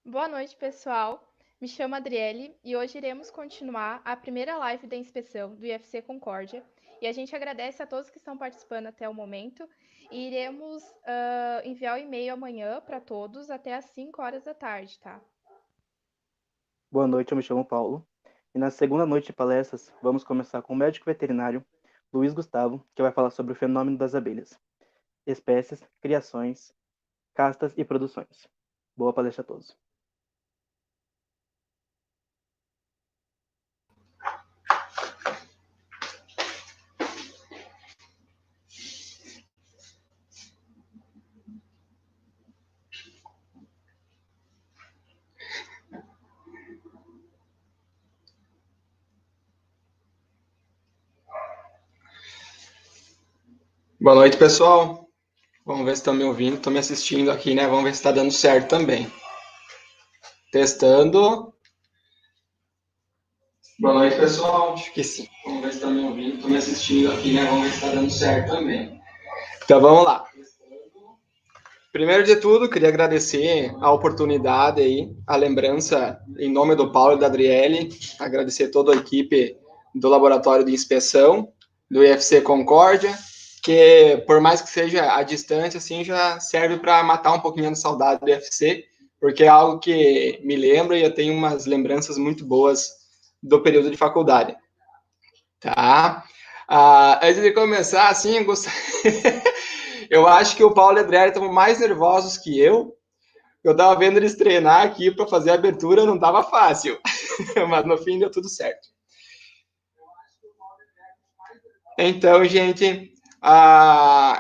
Boa noite, pessoal. Me chamo Adriele e hoje iremos continuar a primeira live da inspeção do IFC Concórdia. E a gente agradece a todos que estão participando até o momento. E iremos enviar o e-mail amanhã para todos até às 5 horas da tarde, tá? Boa noite, eu me chamo Paulo. E na segunda noite de palestras, vamos começar com o médico veterinário Luiz Gustavo, que vai falar sobre o fenômeno das abelhas, espécies, criações, castas e produções. Boa palestra a todos. Boa noite, pessoal. Vamos ver se estão me ouvindo, estão me assistindo aqui, né? Vamos ver se está dando certo também. Testando. Boa noite, pessoal. Acho que sim. Vamos ver se estão me ouvindo, estão me assistindo aqui, né? Vamos ver se está dando certo também. Então, vamos lá. Primeiro de tudo, queria agradecer a oportunidade aí, a lembrança em nome do Paulo e da Adriele, agradecer toda a equipe do Laboratório de Inspeção, do IFC Concórdia, que por mais que seja à distância, assim, já serve para matar um pouquinho a saudade do IFC, porque é algo que me lembra e eu tenho umas lembranças muito boas do período de faculdade. Tá? Antes de começar, assim, eu gostaria... Eu acho que o Paulo e a Adriele estão mais nervosos que eu. Eu estava vendo eles treinar aqui para fazer a abertura, não estava fácil. Mas no fim deu tudo certo. Então, gente,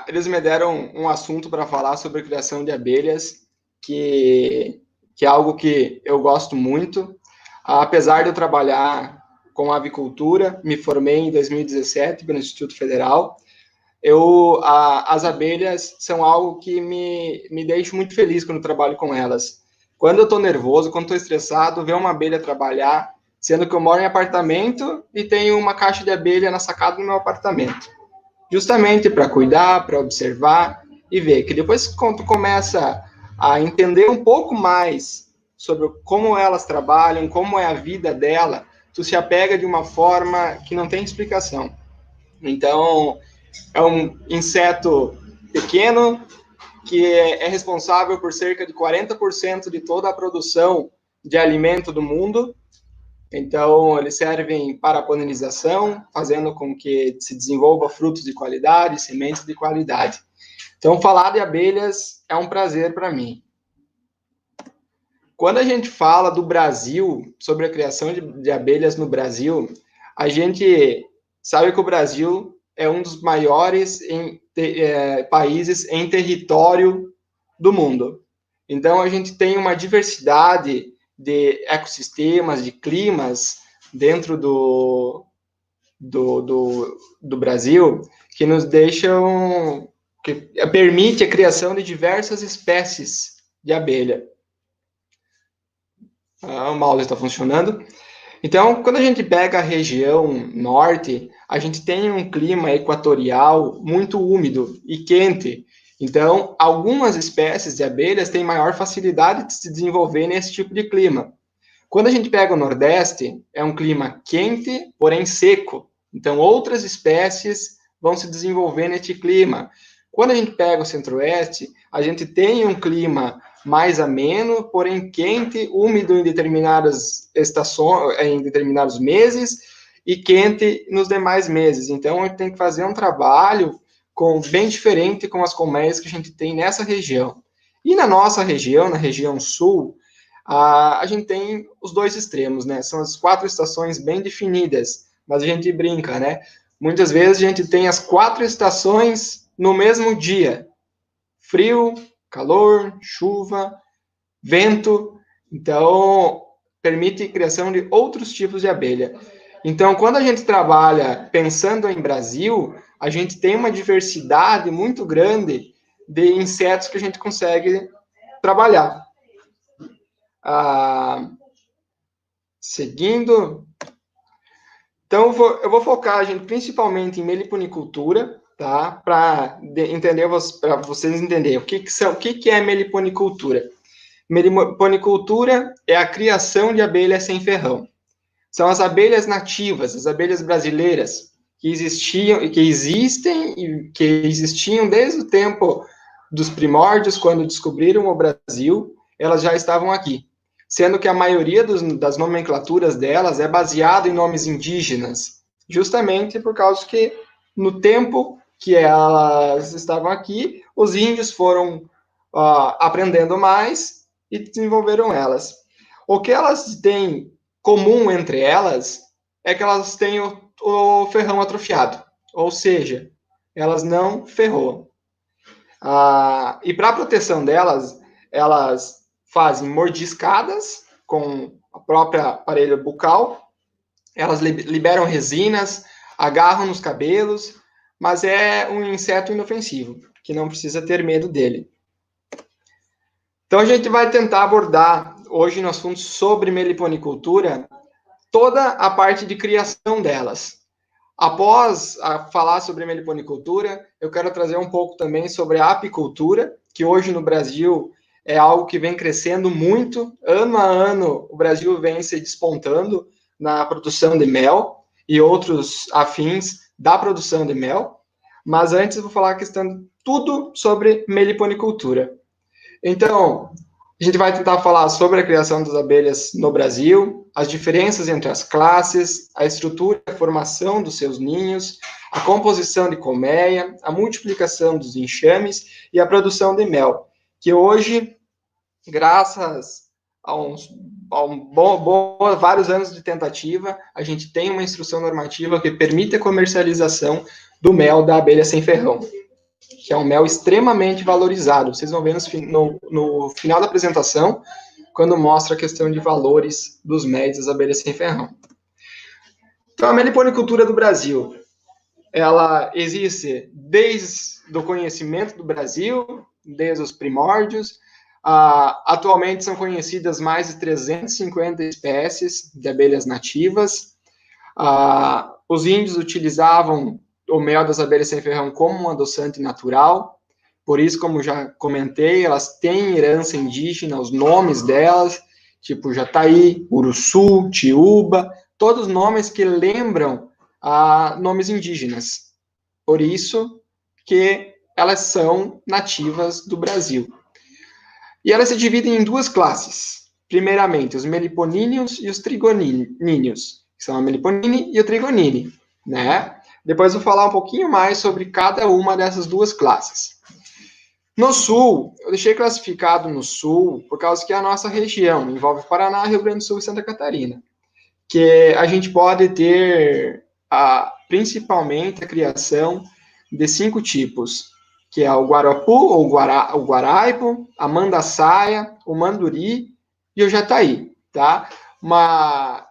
eles me deram um assunto para falar sobre a criação de abelhas, que é algo que eu gosto muito. Apesar de eu trabalhar com avicultura, me formei em 2017 pelo Instituto Federal. As abelhas são algo que me deixa muito feliz quando trabalho com elas. Quando eu estou nervoso, quando estou estressado, ver uma abelha trabalhar, sendo que eu moro em apartamento e tenho uma caixa de abelha na sacada do meu apartamento. Justamente para cuidar, para observar e ver que depois, quando tu começa a entender um pouco mais sobre como elas trabalham, como é a vida dela, tu se apega de uma forma que não tem explicação. Então, é um inseto pequeno que é responsável por cerca de 40% de toda a produção de alimento do mundo. Então, eles servem para a polinização, fazendo com que se desenvolva frutos de qualidade, sementes de qualidade. Então, falar de abelhas é um prazer para mim. Quando a gente fala do Brasil, sobre a criação de abelhas no Brasil, a gente sabe que o Brasil é um dos maiores países em território do mundo. Então, a gente tem uma diversidade de ecossistemas, de climas dentro do Brasil que nos deixam, que permite a criação de diversas espécies de abelha. O mouse está funcionando. Então, quando a gente pega a região norte, a gente tem um clima equatorial muito úmido e quente. Então, algumas espécies de abelhas têm maior facilidade de se desenvolver nesse tipo de clima. Quando a gente pega o nordeste, é um clima quente, porém seco. Então, outras espécies vão se desenvolver neste clima. Quando a gente pega o centro-oeste, a gente tem um clima mais ameno, porém quente, úmido em determinadas estações, em determinados meses, e quente nos demais meses. Então, a gente tem que fazer um trabalho bem diferente com as colmeias que a gente tem nessa região. E na nossa região, na região sul, a gente tem os dois extremos, né? São as 4 estações bem definidas, mas a gente brinca, né? Muitas vezes a gente tem as 4 estações no mesmo dia. Frio, calor, chuva, vento. Então, permite a criação de outros tipos de abelha. Então, quando a gente trabalha pensando em Brasil, a gente tem uma diversidade muito grande de insetos que a gente consegue trabalhar. Seguindo. Então, eu vou focar, gente, principalmente em meliponicultura, tá? Para vocês entenderem o que é meliponicultura. Meliponicultura é a criação de abelhas sem ferrão. São as abelhas nativas, as abelhas brasileiras, que existiam e que existiam desde o tempo dos primórdios, quando descobriram o Brasil, elas já estavam aqui. Sendo que a maioria das nomenclaturas delas é baseada em nomes indígenas, justamente por causa que, no tempo que elas estavam aqui, os índios foram aprendendo mais e desenvolveram elas. O que elas têm comum entre elas é que elas têm o ferrão atrofiado, ou seja, elas não ferroam. E para a proteção delas, elas fazem mordiscadas com a própria aparelho bucal, elas liberam resinas, agarram nos cabelos, mas é um inseto inofensivo, que não precisa ter medo dele. Então a gente vai tentar abordar hoje no assunto sobre meliponicultura toda a parte de criação delas. Após falar sobre meliponicultura, eu quero trazer um pouco também sobre a apicultura, que hoje no Brasil é algo que vem crescendo muito. Ano a ano, o Brasil vem se despontando na produção de mel e outros afins da produção de mel. Mas antes eu vou falar a questão tudo sobre meliponicultura. Então, a gente vai tentar falar sobre a criação das abelhas no Brasil, as diferenças entre as classes, a estrutura e a formação dos seus ninhos, a composição de colmeia, a multiplicação dos enxames e a produção de mel, que hoje, graças a vários anos de tentativa, a gente tem uma instrução normativa que permite a comercialização do mel da abelha sem ferrão, que é um mel extremamente valorizado. Vocês vão ver no final da apresentação, quando mostra a questão de valores dos méis das abelhas sem ferrão. Então, a meliponicultura do Brasil, ela existe desde o conhecimento do Brasil, desde os primórdios. Atualmente são conhecidas mais de 350 espécies de abelhas nativas. Os índios utilizavam o mel das abelhas sem ferrão como um adoçante natural. Por isso, como já comentei, elas têm herança indígena, os nomes delas, tipo jataí, uruçu, tiúba, todos nomes que lembram nomes indígenas. Por isso que elas são nativas do Brasil. E elas se dividem em duas classes. Primeiramente, os meliponíneos e os trigoníneos, que são a meliponine e o trigonine, né? Depois eu vou falar um pouquinho mais sobre cada uma dessas duas classes. No Sul, eu deixei classificado no Sul, por causa que é a nossa região, envolve Paraná, Rio Grande do Sul e Santa Catarina, que a gente pode ter principalmente a criação de 5 tipos, que é o guarapu, ou o guaraipo, a mandaçaia, o manduri e o jataí, tá?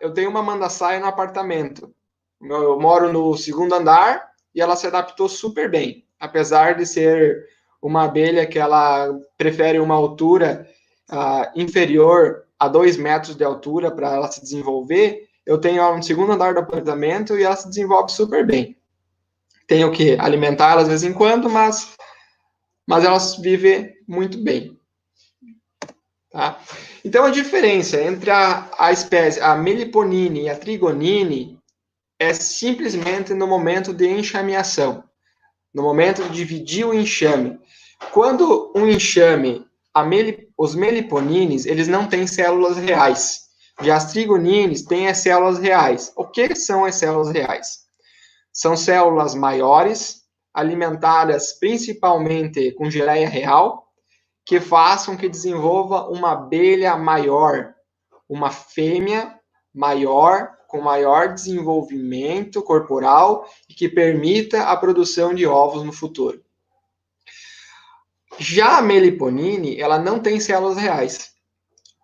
Eu tenho uma mandaçaia no apartamento. Eu moro no 2º andar e ela se adaptou super bem, apesar de ser uma abelha que ela prefere uma altura inferior a 2 metros de altura para ela se desenvolver. Eu tenho ela no 2º andar do apartamento e ela se desenvolve super bem. Tenho que alimentar ela de vez em quando, mas ela vive muito bem. Tá? Então, a diferença entre a espécie, a meliponine e a trigonine, é simplesmente no momento de enxameação, no momento de dividir o enxame. Quando um enxame, os meliponines, eles não têm células reais. Já as trigonines têm as células reais. O que são as células reais? São células maiores, alimentadas principalmente com geleia real, que façam que desenvolva uma abelha maior, uma fêmea maior, com maior desenvolvimento corporal e que permita a produção de ovos no futuro. Já a meliponine, ela não tem células reais.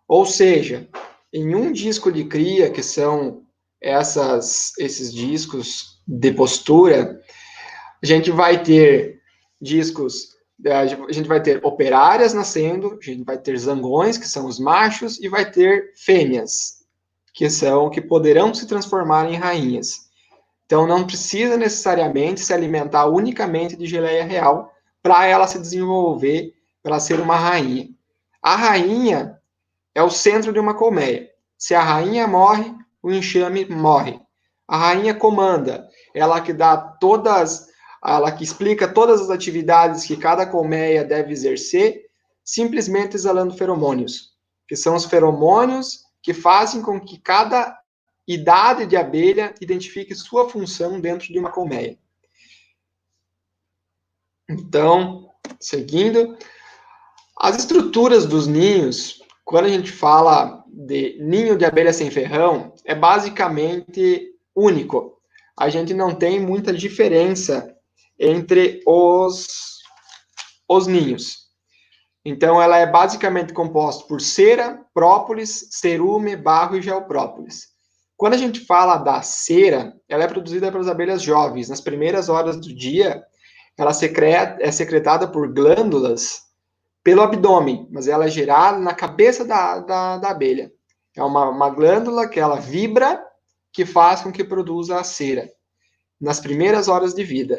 Ou seja, em um disco de cria, que são esses discos de postura, a gente vai ter a gente vai ter operárias nascendo, a gente vai ter zangões, que são os machos, e vai ter fêmeas, que poderão se transformar em rainhas. Então, não precisa necessariamente se alimentar unicamente de geleia real para ela se desenvolver, para ela ser uma rainha. A rainha, é o centro de uma colmeia. Se a rainha morre, o enxame morre. A rainha comanda, ela que ela que explica todas as atividades que cada colmeia deve exercer, simplesmente exalando feromônios, que são os feromônios que fazem com que cada idade de abelha identifique sua função dentro de uma colmeia. Então, seguindo, as estruturas dos ninhos, quando a gente fala de ninho de abelha sem ferrão, é basicamente único. A gente não tem muita diferença entre os ninhos. Então, ela é basicamente composta por cera, própolis, cerume, barro e geoprópolis. Quando a gente fala da cera, ela é produzida pelas abelhas jovens. Nas primeiras horas do dia, ela é secretada por glândulas pelo abdômen, mas ela é gerada na cabeça da abelha. É uma glândula que ela vibra, que faz com que produza a cera, nas primeiras horas de vida.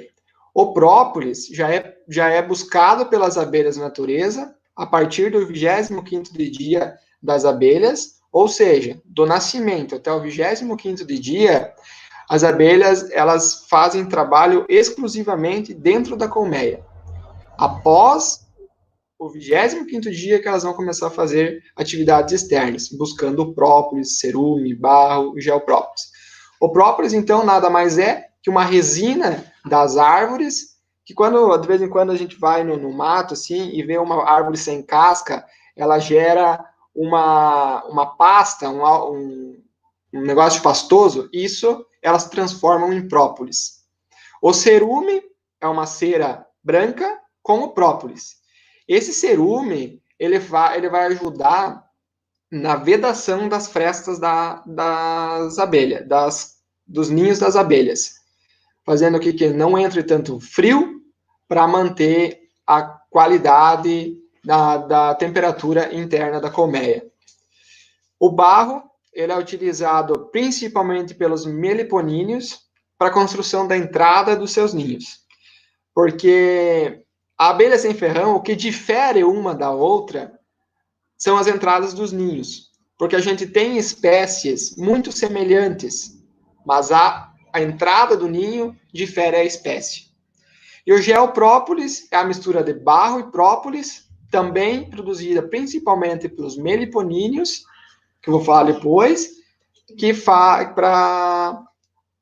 O própolis já é buscado pelas abelhas na natureza a partir do 25º de dia das abelhas, ou seja, do nascimento até o 25º de dia, as abelhas elas fazem trabalho exclusivamente dentro da colmeia. Após o 25º dia que elas vão começar a fazer atividades externas, buscando própolis, cerume, barro e geoprópolis. O própolis, então, nada mais é que uma resina das árvores, que de vez em quando a gente vai no mato, assim, e vê uma árvore sem casca, ela gera uma pasta, um negócio pastoso, isso elas transformam em própolis. O cerume é uma cera branca com o própolis. Esse cerume, ele vai ajudar na vedação das frestas das abelhas, dos ninhos das abelhas, fazendo com que não entre tanto frio para manter a qualidade da temperatura interna da colmeia. O barro, ele é utilizado principalmente pelos meliponíneos para a construção da entrada dos seus ninhos, porque a abelha sem ferrão, o que difere uma da outra são as entradas dos ninhos, porque a gente tem espécies muito semelhantes, mas a entrada do ninho difere a espécie. E o geoprópolis é a mistura de barro e própolis, também produzida principalmente pelos meliponíneos, que eu vou falar depois,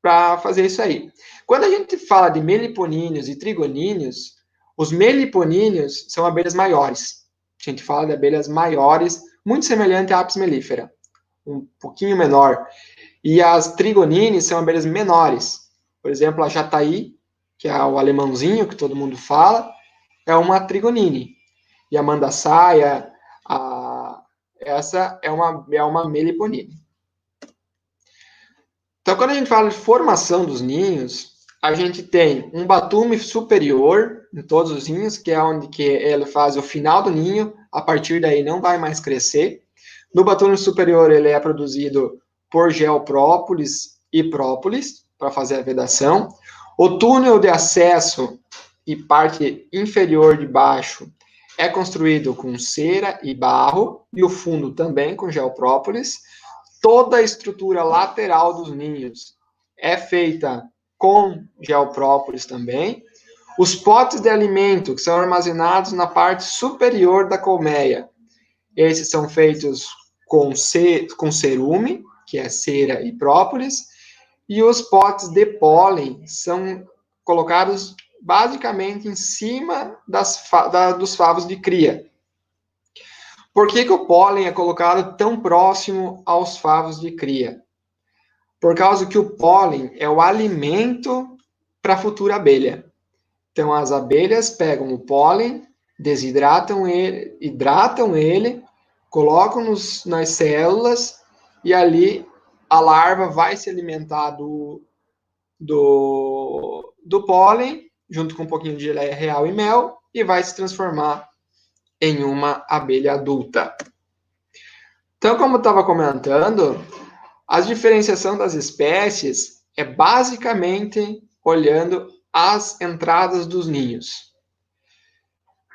para fazer isso aí. Quando a gente fala de meliponíneos e trigoníneos, os meliponíneos são abelhas maiores. A gente fala de abelhas maiores, muito semelhante à Apis mellifera, um pouquinho menor. E as trigonines são abelhas menores. Por exemplo, a jataí, que é o alemãozinho que todo mundo fala, é uma trigonine. E a mandaçaia, essa é uma meliponine. Então, quando a gente fala de formação dos ninhos, a gente tem um batume superior em todos os ninhos, que é onde que ele faz o final do ninho, a partir daí não vai mais crescer. No batume superior, ele é produzido por geoprópolis e própolis, para fazer a vedação. O túnel de acesso e parte inferior de baixo é construído com cera e barro, e o fundo também com geoprópolis. Toda a estrutura lateral dos ninhos é feita com geoprópolis também. Os potes de alimento, que são armazenados na parte superior da colmeia, esses são feitos com cerume, que é cera e própolis, e os potes de pólen são colocados basicamente em cima dos favos de cria. Por que o pólen é colocado tão próximo aos favos de cria? Por causa que o pólen é o alimento para a futura abelha. Então, as abelhas pegam o pólen, desidratam ele, hidratam ele, colocam nas células e ali a larva vai se alimentar do pólen, junto com um pouquinho de geleia real e mel, e vai se transformar em uma abelha adulta. Então, como eu estava comentando, a diferenciação das espécies é basicamente olhando as entradas dos ninhos.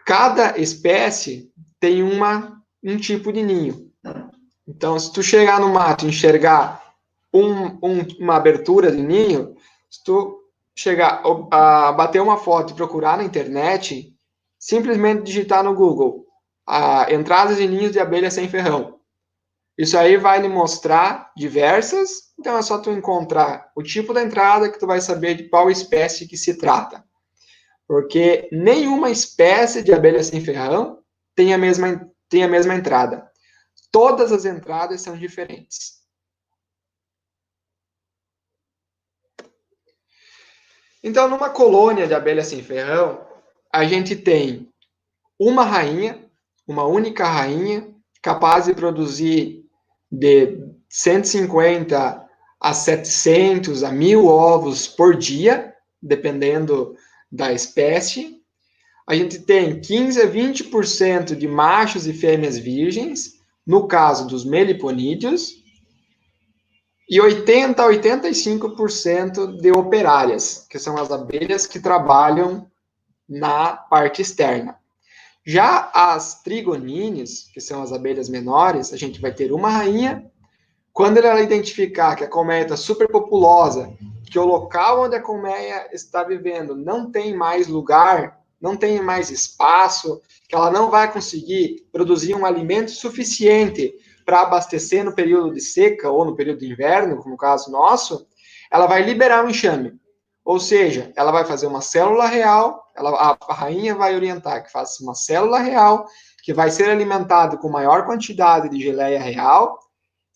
Cada espécie tem um tipo de ninho. Então, se tu chegar no mato e enxergar uma abertura de ninho, se tu chegar a bater uma foto e procurar na internet, simplesmente digitar no Google entradas de ninhos de abelha sem ferrão. Isso aí vai lhe mostrar diversas, então é só tu encontrar o tipo da entrada que tu vai saber de qual espécie que se trata. Porque nenhuma espécie de abelha sem ferrão tem a mesma entrada. Todas as entradas são diferentes. Então, numa colônia de abelha sem ferrão, a gente tem uma rainha, uma única rainha, capaz de produzir de 150 a 700 a 1.000 ovos por dia, dependendo da espécie. A gente tem 15 a 20% de machos e fêmeas virgens, no caso dos meliponídeos, e 80 a 85% de operárias, que são as abelhas que trabalham na parte externa. Já as trigonines, que são as abelhas menores, a gente vai ter uma rainha. Quando ela identificar que a colmeia está superpopulosa, que o local onde a colmeia está vivendo não tem mais lugar, não tem mais espaço, que ela não vai conseguir produzir um alimento suficiente para abastecer no período de seca ou no período de inverno, como no caso nosso, ela vai liberar o enxame. Ou seja, ela vai fazer uma célula real, a rainha vai orientar que faça uma célula real, que vai ser alimentada com maior quantidade de geleia real,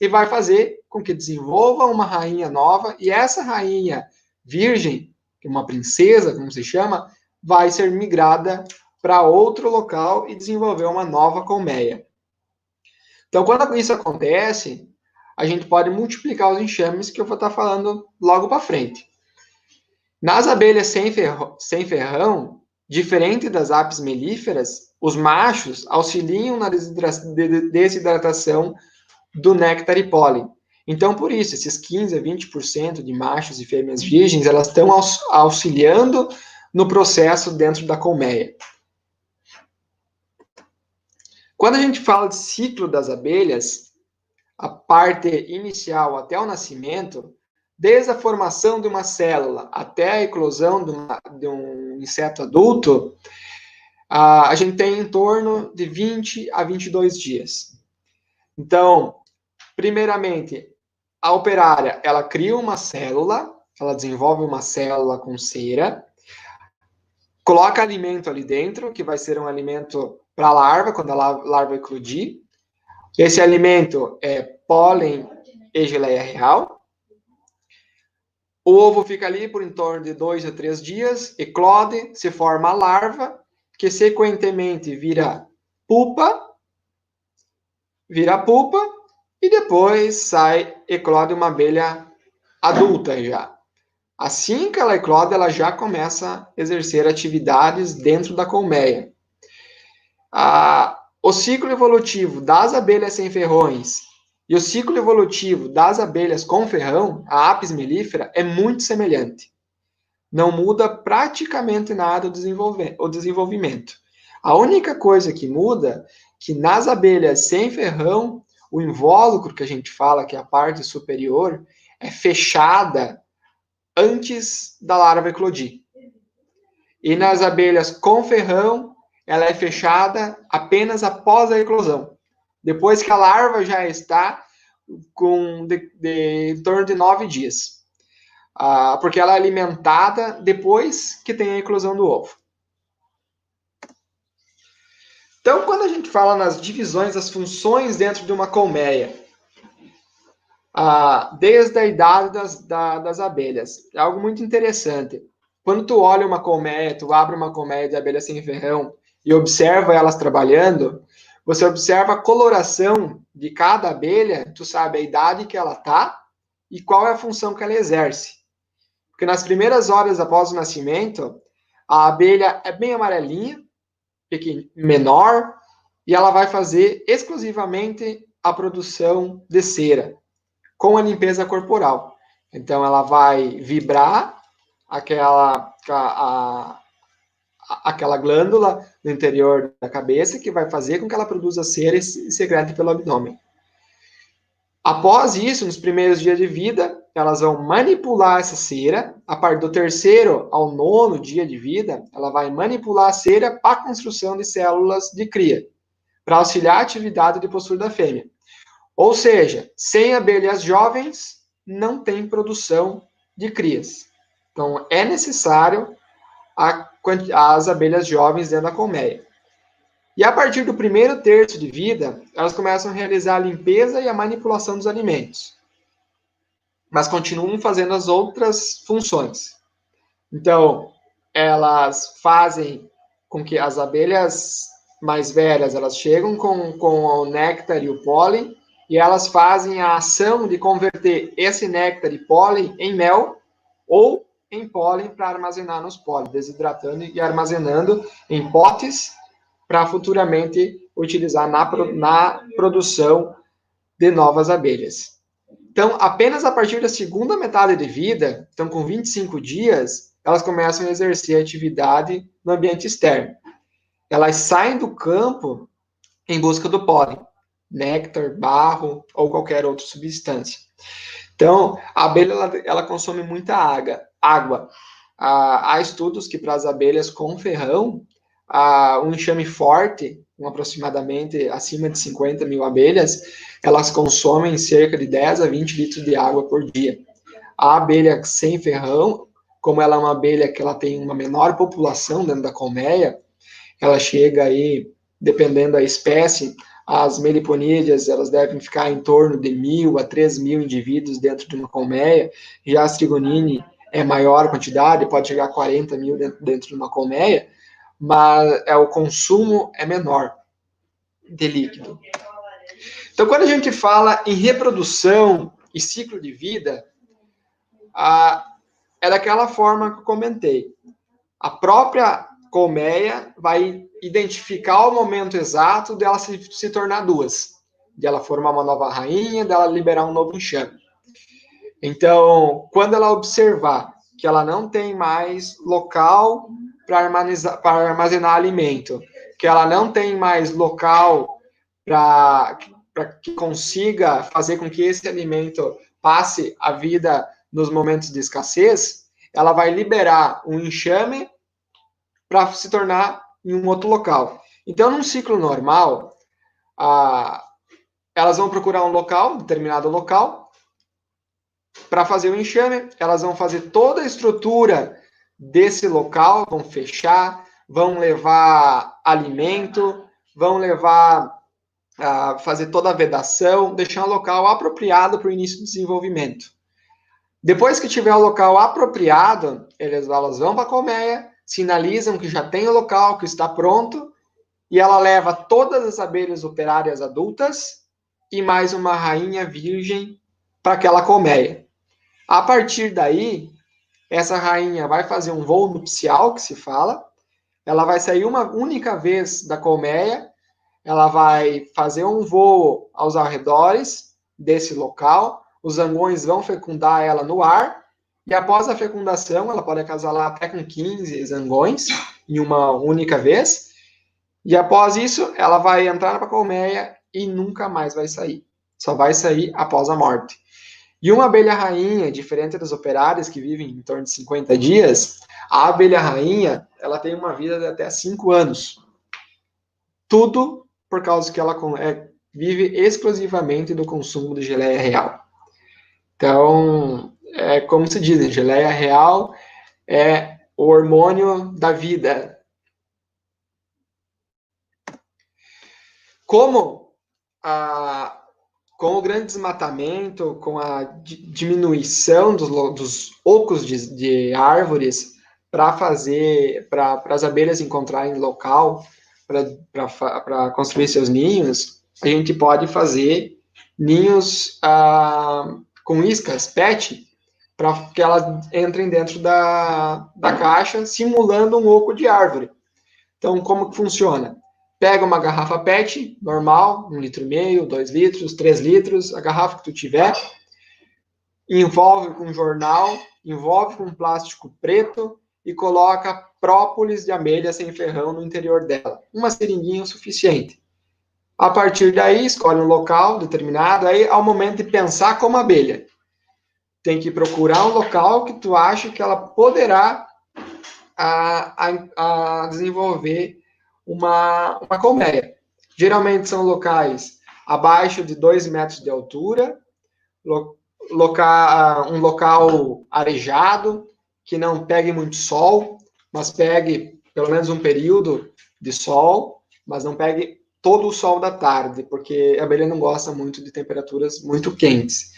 e vai fazer com que desenvolva uma rainha nova, e essa rainha virgem, uma princesa, como se chama, vai ser migrada para outro local e desenvolver uma nova colmeia. Então, quando isso acontece, a gente pode multiplicar os enxames que eu vou estar falando logo para frente. Nas abelhas sem ferrão, diferente das apis melíferas, os machos auxiliam na desidratação do néctar e pólen. Então, por isso, esses 15 a 20% de machos e fêmeas virgens, elas estão auxiliando no processo dentro da colmeia. Quando a gente fala de ciclo das abelhas, a parte inicial até o nascimento, desde a formação de uma célula até a eclosão de um inseto adulto, a gente tem em torno de 20 a 22 dias. Então, primeiramente, a operária, ela cria uma célula, ela desenvolve uma célula com cera, coloca alimento ali dentro, que vai ser um alimento para a larva, quando a larva eclodir. Esse alimento é pólen e geleia real. O ovo fica ali por em torno de 2 a 3 dias, eclode, se forma a larva, que sequentemente vira pupa, e depois eclode uma abelha adulta já. Assim que ela eclode, ela já começa a exercer atividades dentro da colmeia. O ciclo evolutivo das abelhas sem ferrões e o ciclo evolutivo das abelhas com ferrão, a apis mellifera, é muito semelhante. Não muda praticamente nada o desenvolvimento. A única coisa que muda é que nas abelhas sem ferrão, o invólucro que a gente fala, que é a parte superior, é fechada antes da larva eclodir. E nas abelhas com ferrão, ela é fechada apenas após a eclosão. Depois que a larva já está em torno de 9 dias. Porque ela é alimentada depois que tem a eclosão do ovo. Então, quando a gente fala nas divisões das funções dentro de uma colmeia, desde a idade das abelhas, é algo muito interessante. Quando tu olha uma colmeia, tu abre uma colmeia de abelha sem ferrão e observa elas trabalhando, você observa a coloração de cada abelha, tu sabe a idade que ela está e qual é a função que ela exerce. Porque nas primeiras horas após o nascimento, a abelha é bem amarelinha, menor, e ela vai fazer exclusivamente a produção de cera, com a limpeza corporal. Então, ela vai vibrar aquela glândula no interior da cabeça, que vai fazer com que ela produza cera e secrete pelo abdômen. Após isso, nos primeiros dias de vida, elas vão manipular essa cera. A partir do 3º ao 9º dia de vida, ela vai manipular a cera para a construção de células de cria, para auxiliar a atividade de postura da fêmea. Ou seja, sem abelhas jovens, não tem produção de crias. Então, é necessário as abelhas jovens dentro da colmeia. E a partir do 1º terço de vida, elas começam a realizar a limpeza e a manipulação dos alimentos. Mas continuam fazendo as outras funções. Então, elas fazem com que as abelhas mais velhas, elas chegam com o néctar e o pólen, e elas fazem a ação de converter esse néctar e pólen em mel ou em pólen para armazenar nos polis, desidratando e armazenando em potes para futuramente utilizar na produção de novas abelhas. Então, apenas a partir da segunda metade de vida, então com 25 dias, elas começam a exercer a atividade no ambiente externo. Elas saem do campo em busca do pólen, néctar, barro ou qualquer outra substância. Então, a abelha ela consome muita água. Há estudos que para as abelhas com ferrão, um enxame forte, com aproximadamente acima de 50 mil abelhas, elas consomem cerca de 10 a 20 litros de água por dia. A abelha sem ferrão, como ela é uma abelha que ela tem uma menor população dentro da colmeia, ela chega aí, dependendo da espécie, as meliponídeas, elas devem ficar em torno de 1.000 a 3.000 indivíduos dentro de uma colmeia, já a Strigonine é maior quantidade, pode chegar a 40 mil dentro de uma colmeia, mas o consumo é menor de líquido. Então, quando a gente fala em reprodução e ciclo de vida, é daquela forma que eu comentei. A própria colmeia vai identificar o momento exato dela se tornar duas, de ela formar uma nova rainha, dela liberar um novo enxame. Então, quando ela observar que ela não tem mais local para armazenar alimento, que ela não tem mais local para que consiga fazer com que esse alimento passe a vida nos momentos de escassez, ela vai liberar um enxame para se tornar em um outro local. Então, num ciclo normal, elas vão procurar um local, um determinado local, para fazer o enxame, elas vão fazer toda a estrutura desse local, vão fechar, vão levar alimento, vão levar, fazer toda a vedação, deixar um local apropriado para o início do desenvolvimento. Depois que tiver o local apropriado, elas vão para a colmeia, sinalizam que já tem o local, que está pronto, e ela leva todas as abelhas operárias adultas e mais uma rainha virgem para aquela colmeia. A partir daí, essa rainha vai fazer um voo nupcial, que se fala, ela vai sair uma única vez da colmeia, ela vai fazer um voo aos arredores desse local, os zangões vão fecundar ela no ar, e após a fecundação, ela pode acasalar até com 15 zangões em uma única vez. E após isso, ela vai entrar para a colmeia e nunca mais vai sair. Só vai sair após a morte. E uma abelha rainha, diferente das operárias que vivem em torno de 50 dias, a abelha rainha, ela tem uma vida de até 5 anos. Tudo por causa que ela vive exclusivamente do consumo de geleia real. Então, como se diz, geleia real é o hormônio da vida. Com o grande desmatamento, com a diminuição dos ocos de árvores para as abelhas encontrarem local para construir seus ninhos, a gente pode fazer ninhos com iscas PET, para que elas entrem dentro da caixa, simulando um oco de árvore. Então, como que funciona? Pega uma garrafa PET, normal, 1,5 litro, 2 litros, 3 litros, a garrafa que tu tiver, envolve com jornal, envolve com plástico preto e coloca própolis de abelha sem ferrão no interior dela. Uma seringuinha o suficiente. A partir daí, escolhe um local determinado, aí ao momento de pensar como abelha. Tem que procurar um local que tu acha que ela poderá a desenvolver uma colmeia. Geralmente são locais abaixo de 2 metros de altura, um local arejado, que não pegue muito sol, mas pegue pelo menos um período de sol, mas não pegue todo o sol da tarde, porque a abelha não gosta muito de temperaturas muito quentes.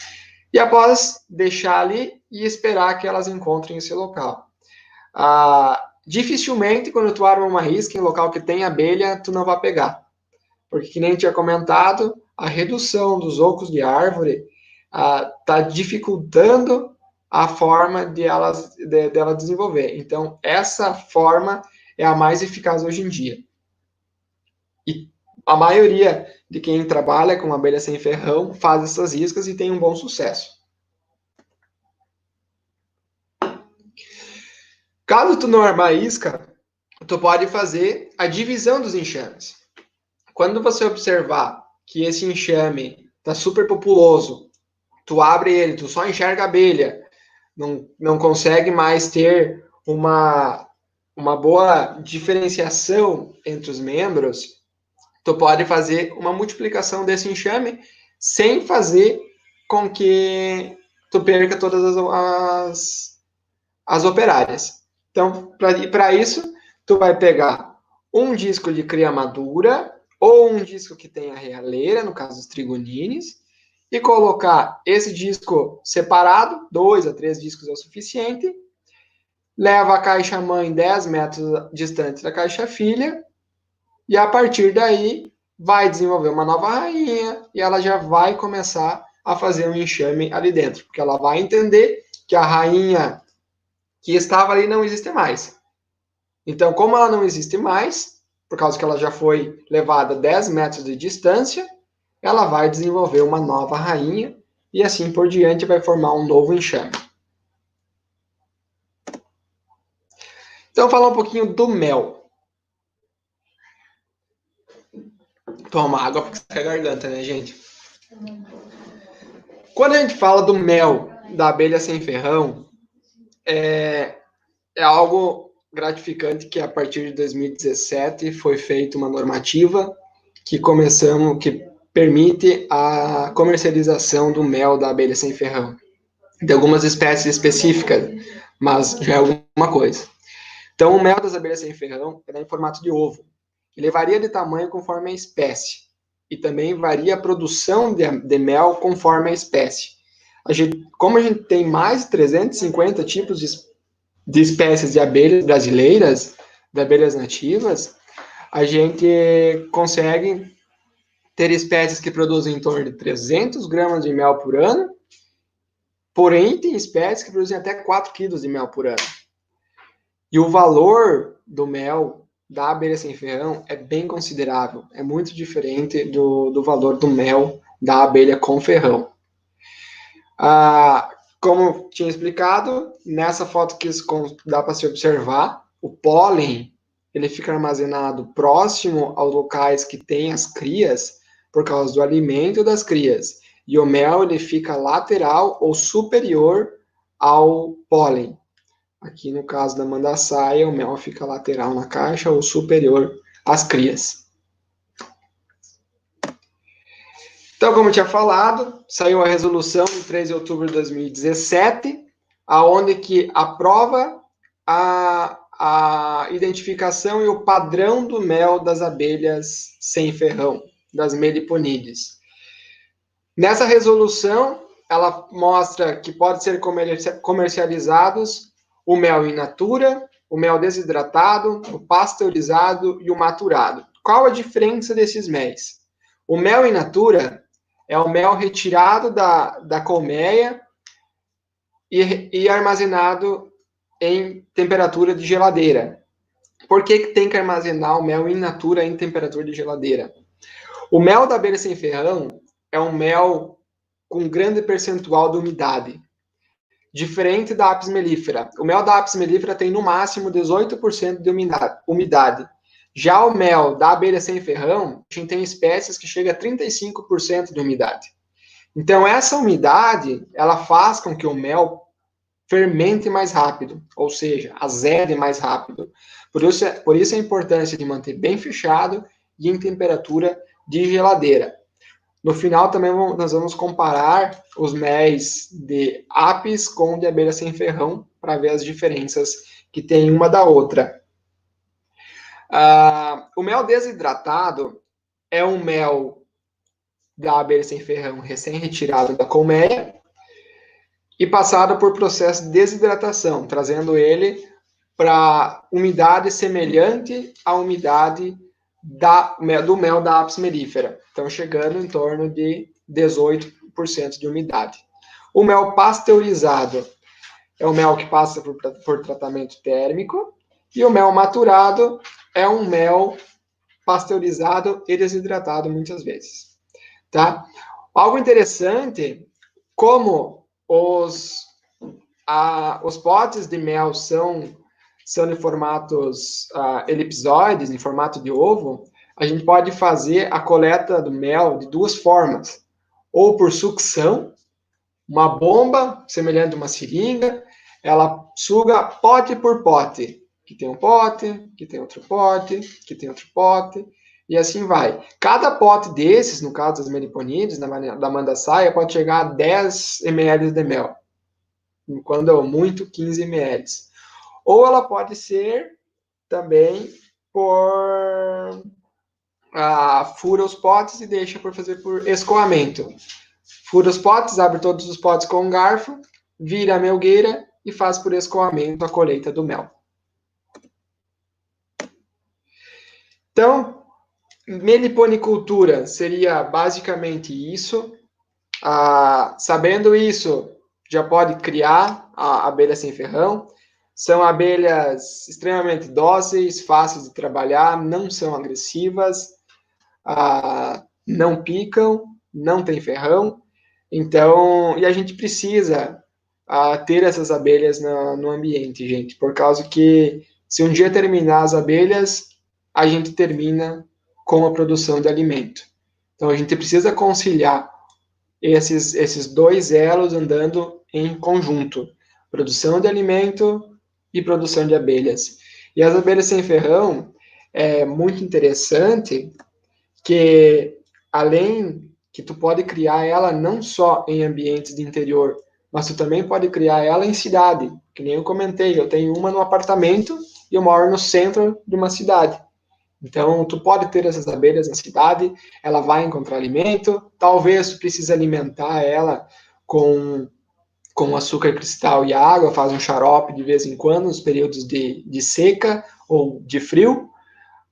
E após deixar ali e esperar que elas encontrem esse local. Dificilmente, quando tu arma uma isca em local que tem abelha, tu não vai pegar. Porque, que nem tinha comentado, a redução dos ocos de árvore está dificultando a forma de dela desenvolver. Então, essa forma é a mais eficaz hoje em dia. E a maioria de quem trabalha com abelha sem ferrão faz essas iscas e tem um bom sucesso. Caso tu não armar isca, tu pode fazer a divisão dos enxames. Quando você observar que esse enxame está super populoso, tu abre ele, tu só enxerga a abelha, não consegue mais ter uma boa diferenciação entre os membros, tu pode fazer uma multiplicação desse enxame sem fazer com que tu perca todas as operárias. Então, para isso, tu vai pegar um disco de cria madura ou um disco que tenha realeira, no caso dos trigonines, e colocar esse disco separado, 2 a 3 discos é o suficiente, leva a caixa mãe 10 metros distante da caixa filha, e a partir daí vai desenvolver uma nova rainha e ela já vai começar a fazer um enxame ali dentro, porque ela vai entender que a rainha que estava ali não existe mais. Então, como ela não existe mais, por causa que ela já foi levada 10 metros de distância, ela vai desenvolver uma nova rainha e assim por diante vai formar um novo enxame. Então, falar um pouquinho do mel. Toma água porque seca a garganta, né, gente? Quando a gente fala do mel da abelha sem ferrão, é algo gratificante que a partir de 2017 foi feita uma normativa que permite a comercialização do mel da abelha sem ferrão. De algumas espécies específicas, mas já é alguma coisa. Então, o mel das abelhas sem ferrão é em formato de ovo. Ele varia de tamanho conforme a espécie. E também varia a produção de mel conforme a espécie. Como a gente tem mais de 350 tipos de espécies de abelhas brasileiras, de abelhas nativas, a gente consegue ter espécies que produzem em torno de 300 gramas de mel por ano, porém tem espécies que produzem até 4 quilos de mel por ano. E o valor do mel da abelha sem ferrão é bem considerável, é muito diferente do valor do mel da abelha com ferrão. Como tinha explicado, nessa foto que dá para se observar, o pólen ele fica armazenado próximo aos locais que tem as crias, por causa do alimento das crias. E o mel ele fica lateral ou superior ao pólen. Aqui no caso da mandaçaia, o mel fica lateral na caixa ou superior às crias. Então, como eu tinha falado, saiu a resolução de 3 de outubro de 2017, aonde que aprova a identificação e o padrão do mel das abelhas sem ferrão, das meliponides. Nessa resolução, ela mostra que pode ser comercializados o mel in natura, o mel desidratado, o pasteurizado e o maturado. Qual a diferença desses méis? O mel in natura é o mel retirado da colmeia e armazenado em temperatura de geladeira. Por que tem que armazenar o mel in natura em temperatura de geladeira? O mel da abelha sem ferrão é um mel com grande percentual de umidade, diferente da apis mellifera. O mel da apis mellifera tem no máximo 18% de umidade. Já o mel da abelha sem ferrão, a gente tem espécies que chega a 35% de umidade. Então, essa umidade, ela faz com que o mel fermente mais rápido, ou seja, azede mais rápido. Por isso a importância de manter bem fechado e em temperatura de geladeira. No final, também nós vamos comparar os méis de apis com de abelha sem ferrão, para ver as diferenças que tem uma da outra. O mel desidratado é um mel da abelha sem ferrão recém-retirado da colmeia e passado por processo de desidratação, trazendo ele para umidade semelhante à umidade do mel da apis mellifera. Então, chegando em torno de 18% de umidade. O mel pasteurizado é o mel que passa por tratamento térmico, e o mel maturado é um mel pasteurizado e desidratado muitas vezes. Tá? Algo interessante, como os potes de mel são de formatos elipsoides, em formato de ovo, a gente pode fazer a coleta do mel de duas formas. Ou por sucção, uma bomba semelhante a uma seringa, ela suga pote por pote, que tem um pote, que tem outro pote, que tem outro pote, e assim vai. Cada pote desses, no caso das meliponídeas, da mandaçaia, pode chegar a 10 ml de mel. Quando é muito, 15 ml. Ou ela pode ser também por fura os potes e deixa por fazer por escoamento. Fura os potes, abre todos os potes com um garfo, vira a melgueira e faz por escoamento a colheita do mel. Então, meliponicultura seria basicamente isso. Sabendo isso, já pode criar a abelha sem ferrão. São abelhas extremamente dóceis, fáceis de trabalhar, não são agressivas, não picam, não tem ferrão. Então, e a gente precisa ter essas abelhas no ambiente, gente, por causa que se um dia terminar as abelhas, a gente termina com a produção de alimento. Então, a gente precisa conciliar esses dois elos andando em conjunto, produção de alimento e produção de abelhas. E as abelhas sem ferrão é muito interessante que, além que tu pode criar ela não só em ambientes de interior, mas tu também pode criar ela em cidade, que nem eu comentei, eu tenho uma no apartamento e eu moro no centro de uma cidade. Então, tu pode ter essas abelhas na cidade, ela vai encontrar alimento, talvez tu precise alimentar ela com açúcar cristal e água, faz um xarope de vez em quando, nos períodos de seca ou de frio,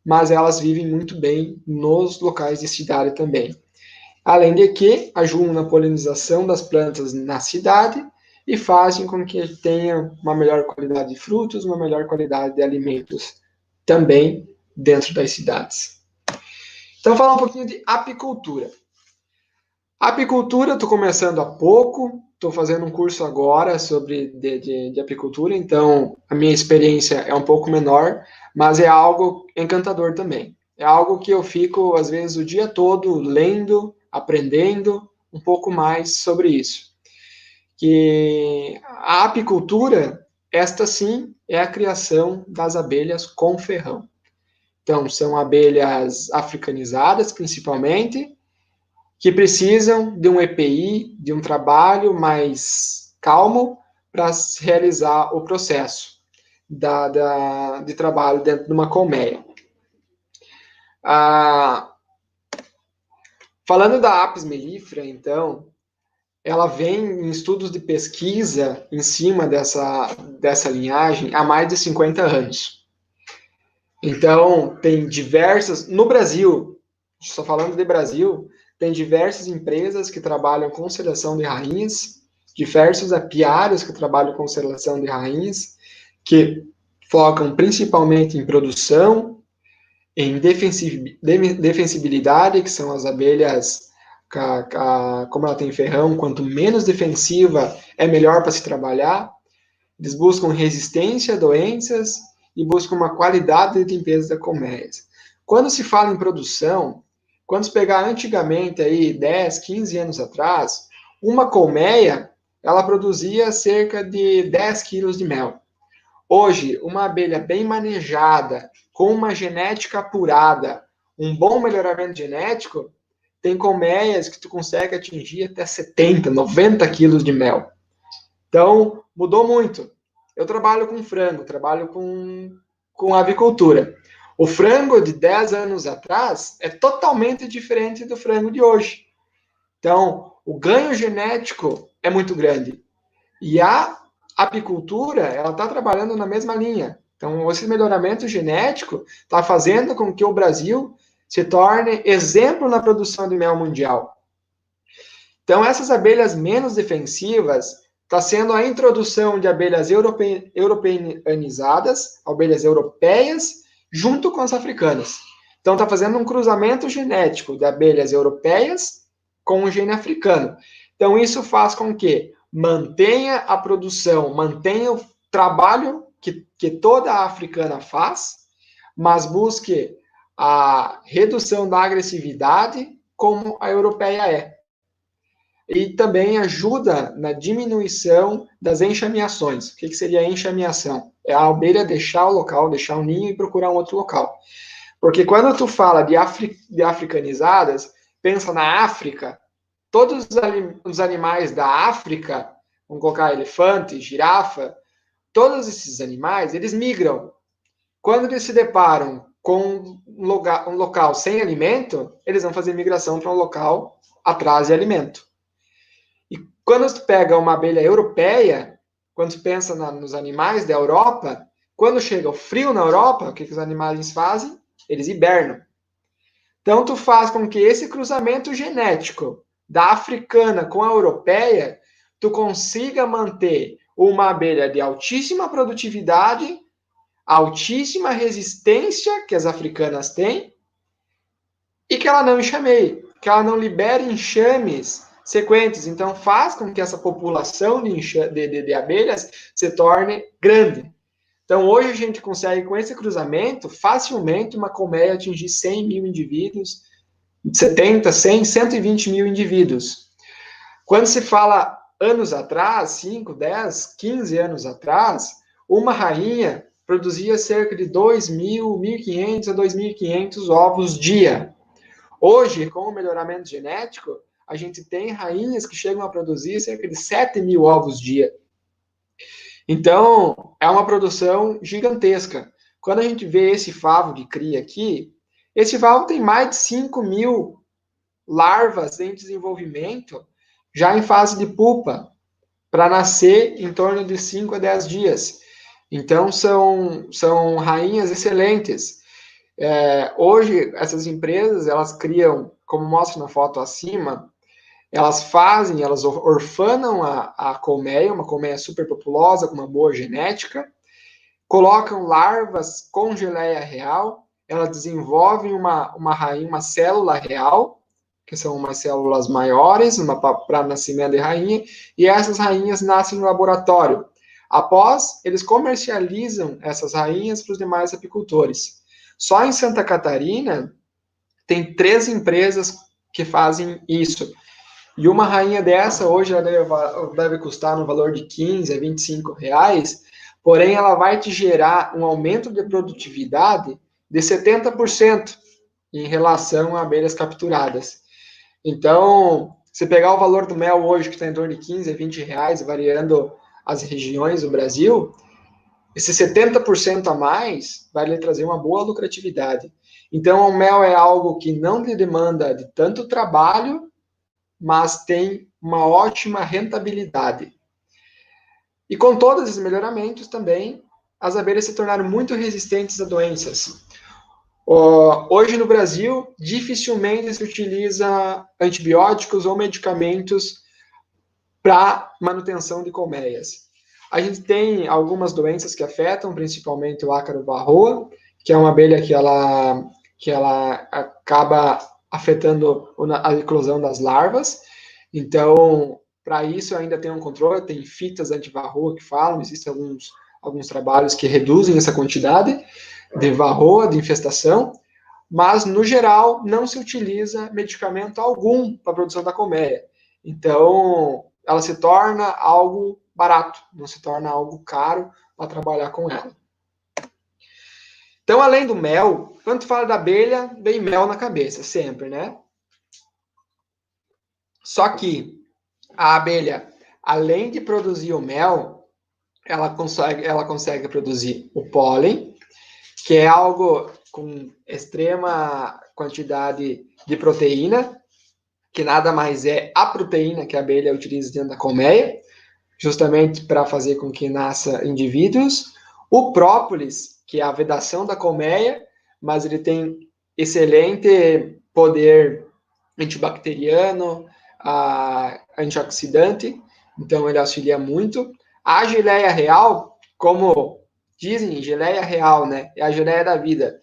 mas elas vivem muito bem nos locais de cidade também. Além de que ajudam na polinização das plantas na cidade e fazem com que tenha uma melhor qualidade de frutos, uma melhor qualidade de alimentos também dentro das cidades. Então, falar um pouquinho de apicultura. Apicultura, estou começando há pouco, estou fazendo um curso agora sobre de apicultura, então a minha experiência é um pouco menor, mas é algo encantador também. É algo que eu fico, às vezes, o dia todo lendo, aprendendo um pouco mais sobre isso. Que a apicultura, esta sim, é a criação das abelhas com ferrão. Então, são abelhas africanizadas, principalmente, que precisam de um EPI, de um trabalho mais calmo para realizar o processo de trabalho dentro de uma colmeia. Falando da Apis mellifera, então, ela vem em estudos de pesquisa em cima dessa linhagem há mais de 50 anos. Então, tem diversas... No Brasil, só falando de Brasil, tem diversas empresas que trabalham com seleção de rainhas, diversos apiários que trabalham com seleção de rainhas, que focam principalmente em produção, em defensibilidade, que são as abelhas, como ela tem ferrão, quanto menos defensiva, é melhor para se trabalhar. Eles buscam resistência a doenças e buscam uma qualidade de limpeza da colmeia. Quando se fala em produção, quando se pegar antigamente, aí, 10, 15 anos atrás, uma colmeia, ela produzia cerca de 10 quilos de mel. Hoje, uma abelha bem manejada, com uma genética apurada, um bom melhoramento genético, tem colmeias que tu consegue atingir até 70, 90 quilos de mel. Então, mudou muito. Eu trabalho com frango, trabalho com avicultura. O frango de 10 anos atrás é totalmente diferente do frango de hoje. Então, o ganho genético é muito grande. E a apicultura, ela está trabalhando na mesma linha. Então, esse melhoramento genético está fazendo com que o Brasil se torne exemplo na produção de mel mundial. Então, essas abelhas menos defensivas está sendo a introdução de abelhas europeanizadas, abelhas europeias, junto com as africanas. Então, está fazendo um cruzamento genético de abelhas europeias com o gene africano. Então, isso faz com que mantenha a produção, mantenha o trabalho que toda a africana faz, mas busque a redução da agressividade como a europeia é. E também ajuda na diminuição das enxameações. O que seria a enxameação? É a abelha deixar o local, deixar o ninho e procurar um outro local. Porque quando tu fala de africanizadas, pensa na África, todos os animais da África, vamos colocar elefante, girafa, todos esses animais, eles migram. Quando eles se deparam com um local sem alimento, eles vão fazer migração para um local atrás de alimento. E quando tu pega uma abelha europeia, quando tu pensa nos animais da Europa, quando chega o frio na Europa, o que os animais fazem? Eles hibernam. Então, tu faz com que esse cruzamento genético da africana com a europeia, tu consiga manter uma abelha de altíssima produtividade, altíssima resistência que as africanas têm, e que ela não enxameie, que ela não libere enxames sequentes. Então, faz com que essa população de abelhas se torne grande. Então, hoje a gente consegue, com esse cruzamento, facilmente uma colmeia atingir 100 mil indivíduos, 70, 100, 120 mil indivíduos. Quando se fala anos atrás, 5, 10, 15 anos atrás, uma rainha produzia cerca de 2.000, 1.500 a 2.500 ovos dia. Hoje, com o melhoramento genético, a gente tem rainhas que chegam a produzir cerca de 7.000 ovos dia. Então, é uma produção gigantesca. Quando a gente vê esse favo de cria aqui, esse favo tem mais de 5.000 larvas em desenvolvimento, já em fase de pupa, para nascer em torno de 5 a 10 dias. Então, são rainhas excelentes. Hoje, essas empresas, elas criam, como mostra na foto acima, elas orfanam a colmeia, uma colmeia super populosa, com uma boa genética, colocam larvas com geleia real, elas desenvolvem uma rainha, uma célula real, que são umas células maiores, para nascimento de rainha, e essas rainhas nascem no laboratório. Após, eles comercializam essas rainhas para os demais apicultores. Só em Santa Catarina, tem 3 empresas que fazem isso. E uma rainha dessa, hoje, ela deve custar no valor de 15 a 25 reais, porém, ela vai te gerar um aumento de produtividade de 70% em relação a abelhas capturadas. Então, se pegar o valor do mel hoje, que está em torno de 15 a 20 reais, variando as regiões do Brasil, esse 70% a mais vai lhe trazer uma boa lucratividade. Então, o mel é algo que não lhe demanda de tanto trabalho, mas tem uma ótima rentabilidade. E com todos esses melhoramentos também, as abelhas se tornaram muito resistentes a doenças. Hoje no Brasil, dificilmente se utiliza antibióticos ou medicamentos para manutenção de colmeias. A gente tem algumas doenças que afetam, principalmente o ácaro varroa, que é uma abelha que ela acaba afetando a eclosão das larvas. Então, para isso ainda tem um controle, tem fitas anti-varroa que falam, existem alguns trabalhos que reduzem essa quantidade de varroa, de infestação. mas, no geral, não se utiliza medicamento algum para a produção da colmeia. Então, ela se torna algo barato, não se torna algo caro para trabalhar com ela. Então, além do mel, quando fala da abelha, vem mel na cabeça, sempre, né? Só que a abelha, além de produzir o mel, ela consegue produzir o pólen, que é algo com extrema quantidade de proteína, que nada mais é a proteína que a abelha utiliza dentro da colmeia, justamente para fazer com que nasça indivíduos. O própolis, que é a vedação da colmeia, mas ele tem excelente poder antibacteriano, antioxidante, então ele auxilia muito. A geleia real, como dizem, geleia real, né? É a geleia da vida.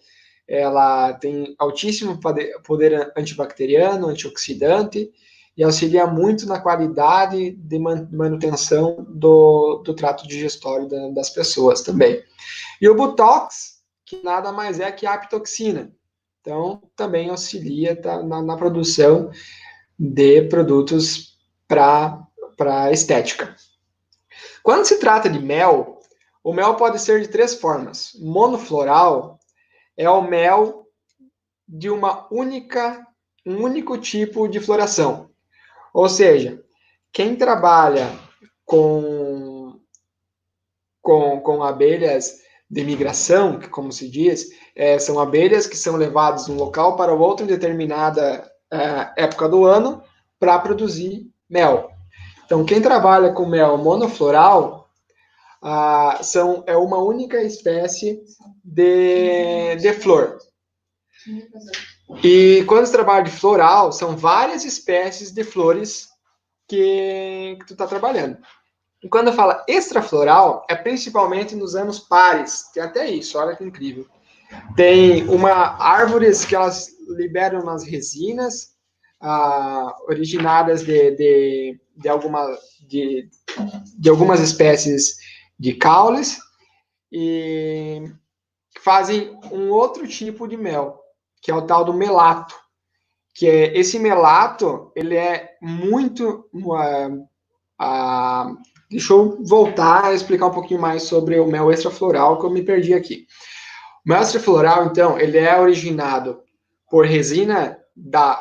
Ela tem altíssimo poder antibacteriano, antioxidante, e auxilia muito na qualidade de manutenção do trato digestório das pessoas também. E o Botox, que nada mais é que a apitoxina. Então, também auxilia na produção de produtos para estética. Quando se trata de mel, o mel pode ser de 3 formas. Monofloral é o mel de um único tipo de floração. Ou seja, quem trabalha com abelhas de migração, que como se diz, são abelhas que são levadas de um local para outro em determinada época do ano para produzir mel. Então, quem trabalha com mel monofloral é uma única espécie de flor. E quando se trabalha de floral, são várias espécies de flores que tu está trabalhando. E quando fala extrafloral, é principalmente nos anos pares. Tem até isso, olha que incrível. Tem árvores que elas liberam umas resinas originadas de algumas espécies de caules e fazem um outro tipo de mel, que é o tal do melato. Que esse melato, ele é muito... deixa eu voltar a explicar um pouquinho mais sobre o mel extrafloral, que eu me perdi aqui. O mel extrafloral, então, ele é originado por resina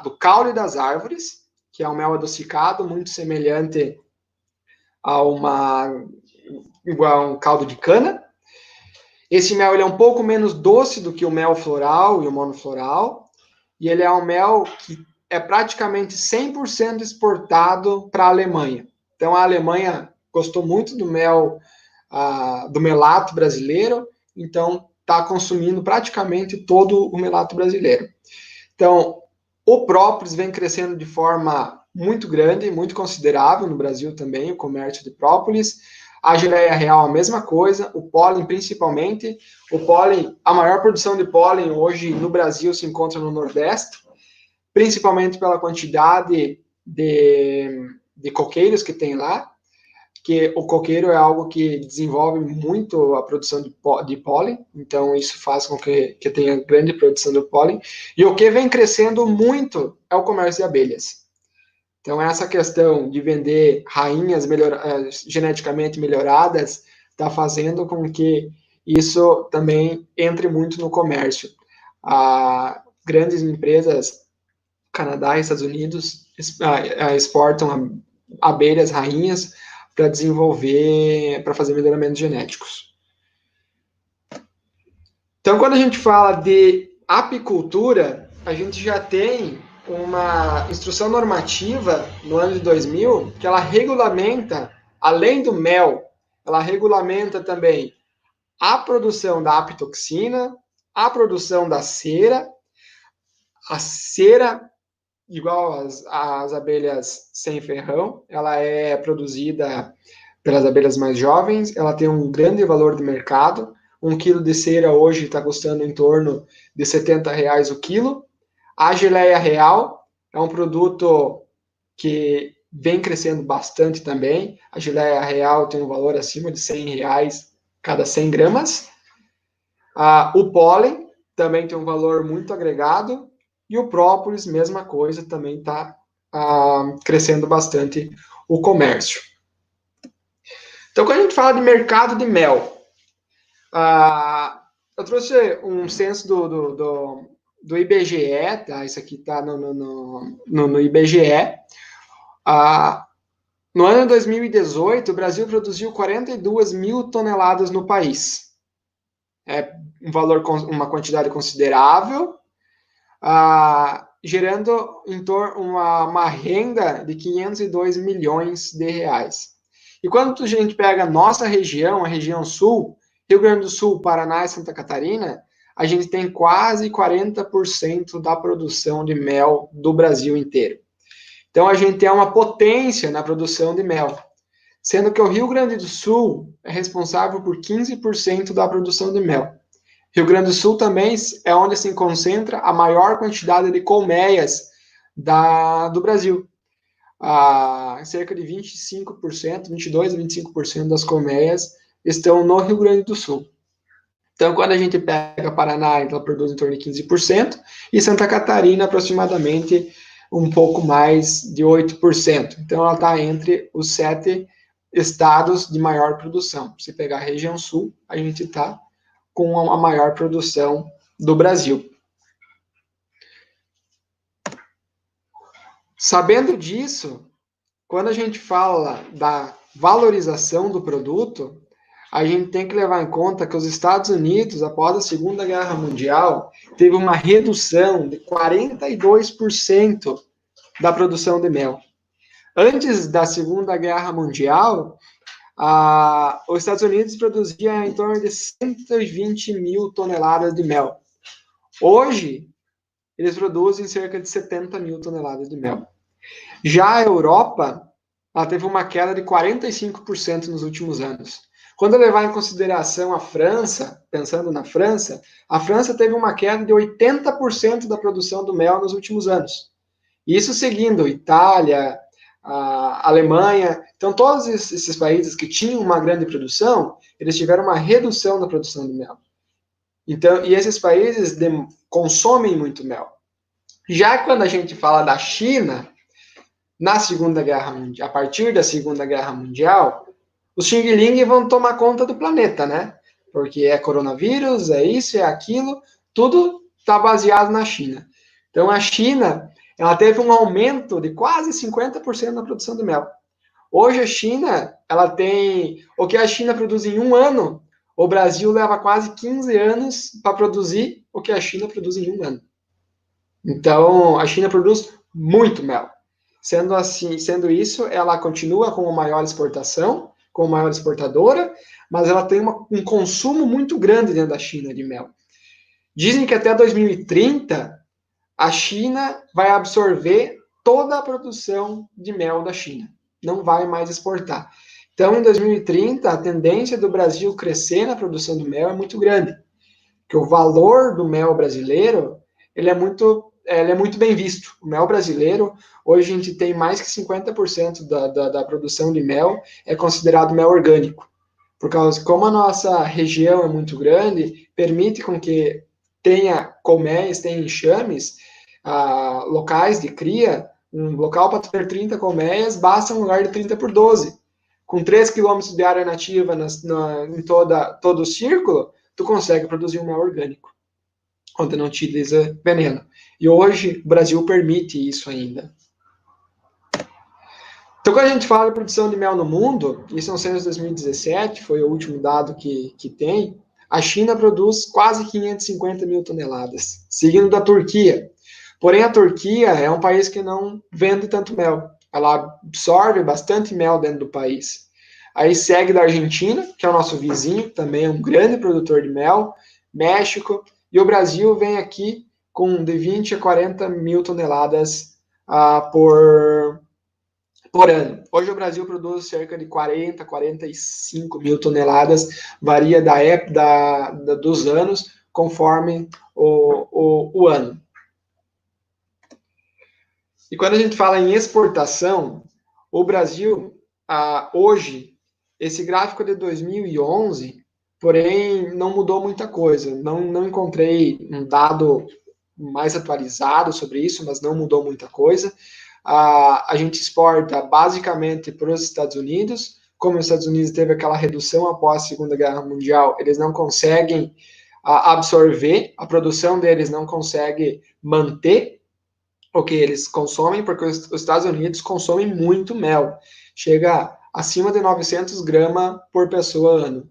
do caule das árvores, que é um mel adocicado, muito semelhante igual a um caldo de cana. Esse mel ele é um pouco menos doce do que o mel floral e o monofloral, e ele é um mel que é praticamente 100% exportado para a Alemanha. Então, a Alemanha gostou muito do melato brasileiro, então está consumindo praticamente todo o melato brasileiro. Então, o própolis vem crescendo de forma muito grande, muito considerável no Brasil também, o comércio de própolis. A geleia real, a mesma coisa, o pólen principalmente. O pólen, a maior produção de pólen hoje no Brasil se encontra no Nordeste, principalmente pela quantidade de coqueiros que tem lá, que o coqueiro é algo que desenvolve muito a produção de pólen, então isso faz com que tenha grande produção de pólen. E o que vem crescendo muito é o comércio de abelhas. Então, essa questão de vender rainhas geneticamente melhoradas está fazendo com que isso também entre muito no comércio. Grandes empresas, Canadá e Estados Unidos, exportam abelhas rainhas para fazer melhoramentos genéticos. Então, quando a gente fala de apicultura, a gente já tem uma instrução normativa no ano de 2000 que ela regulamenta, além do mel, ela regulamenta também a produção da apitoxina, a produção da cera. A cera, igual às abelhas sem ferrão, ela é produzida pelas abelhas mais jovens, ela tem um grande valor de mercado. 1 quilo de cera hoje está custando em torno de R$70 o quilo. A geleia real é um produto que vem crescendo bastante também. A geleia real tem um valor acima de R$100 cada 100 gramas. O pólen, também tem um valor muito agregado, e o própolis, mesma coisa, também está crescendo bastante o comércio. Então, quando a gente fala de mercado de mel, eu trouxe um censo do IBGE, tá? Isso aqui está no IBGE. No ano de 2018, o Brasil produziu 42 mil toneladas no país. É um valor, uma quantidade considerável, gerando em torno uma renda de 502 milhões de reais. E quando a gente pega a nossa região, a região sul, Rio Grande do Sul, Paraná e Santa Catarina, a gente tem quase 40% da produção de mel do Brasil inteiro. Então, a gente é uma potência na produção de mel, sendo que o Rio Grande do Sul é responsável por 15% da produção de mel. Rio Grande do Sul também é onde se concentra a maior quantidade de colmeias do Brasil. Cerca de 25%, 22% a 25% das colmeias estão no Rio Grande do Sul. Então, quando a gente pega Paraná, ela produz em torno de 15%, e Santa Catarina, aproximadamente um pouco mais de 8%. Então, ela está entre os 7 estados de maior produção. Se pegar a região sul, a gente está com a maior produção do Brasil. Sabendo disso, quando a gente fala da valorização do produto, a gente tem que levar em conta que os Estados Unidos, após a Segunda Guerra Mundial, teve uma redução de 42% da produção de mel. Antes da Segunda Guerra Mundial, os Estados Unidos produziam em torno de 120 mil toneladas de mel. Hoje, eles produzem cerca de 70 mil toneladas de mel. Já a Europa, ela teve uma queda de 45% nos últimos anos. Quando levar em consideração a França, pensando na França, a França teve uma queda de 80% da produção do mel nos últimos anos. Isso seguindo Itália, a Alemanha. Então, todos esses países que tinham uma grande produção, eles tiveram uma redução da produção de mel. Então, e esses países consomem muito mel. Já quando a gente fala da China, na Segunda Guerra Mundial, a partir da Segunda Guerra Mundial, os Xing Ling vão tomar conta do planeta, né? Porque é coronavírus, é isso, é aquilo, tudo está baseado na China. Então, a China, ela teve um aumento de quase 50% na produção de mel. Hoje, a China, ela tem... O que a China produz em um ano, o Brasil leva quase 15 anos para produzir o que a China produz em um ano. Então, a China produz muito mel. Sendo isso, ela continua com a maior exportação, com a maior exportadora, mas ela tem um consumo muito grande dentro da China de mel. Dizem que até 2030, a China vai absorver toda a produção de mel da China. Não vai mais exportar. Então, em 2030, a tendência do Brasil crescer na produção do mel é muito grande. Porque o valor do mel brasileiro, ele é muito bem visto. O mel brasileiro, hoje a gente tem mais que 50% da produção de mel é considerado mel orgânico. Por causa que, como a nossa região é muito grande, permite com que tenha colmeias, tenha enxames, locais de cria. Um local para ter 30 colmeias, basta um lugar de 30 por 12. Com 3 km de área nativa em todo o círculo, tu consegue produzir um mel orgânico, onde não utiliza veneno. E hoje o Brasil permite isso ainda. Então, quando a gente fala de produção de mel no mundo, isso é um censo de 2017, foi o último dado que tem, a China produz quase 550 mil toneladas, seguindo da Turquia. Porém, a Turquia é um país que não vende tanto mel. Ela absorve bastante mel dentro do país. Aí segue da Argentina, que é o nosso vizinho, também é um grande produtor de mel, México, e o Brasil vem aqui com de 20 a 40 mil toneladas por ano. Hoje o Brasil produz cerca de 40, 45 mil toneladas, varia da época dos anos, conforme o ano. E quando a gente fala em exportação, o Brasil, hoje, esse gráfico de 2011, porém não mudou muita coisa. Não encontrei um dado mais atualizado sobre isso, mas não mudou muita coisa. A gente exporta basicamente para os Estados Unidos. Como os Estados Unidos teve aquela redução após a Segunda Guerra Mundial, eles não conseguem absorver, a produção deles não consegue manter o que eles consomem, porque os Estados Unidos consomem muito mel. Chega acima de 900 gramas por pessoa ano.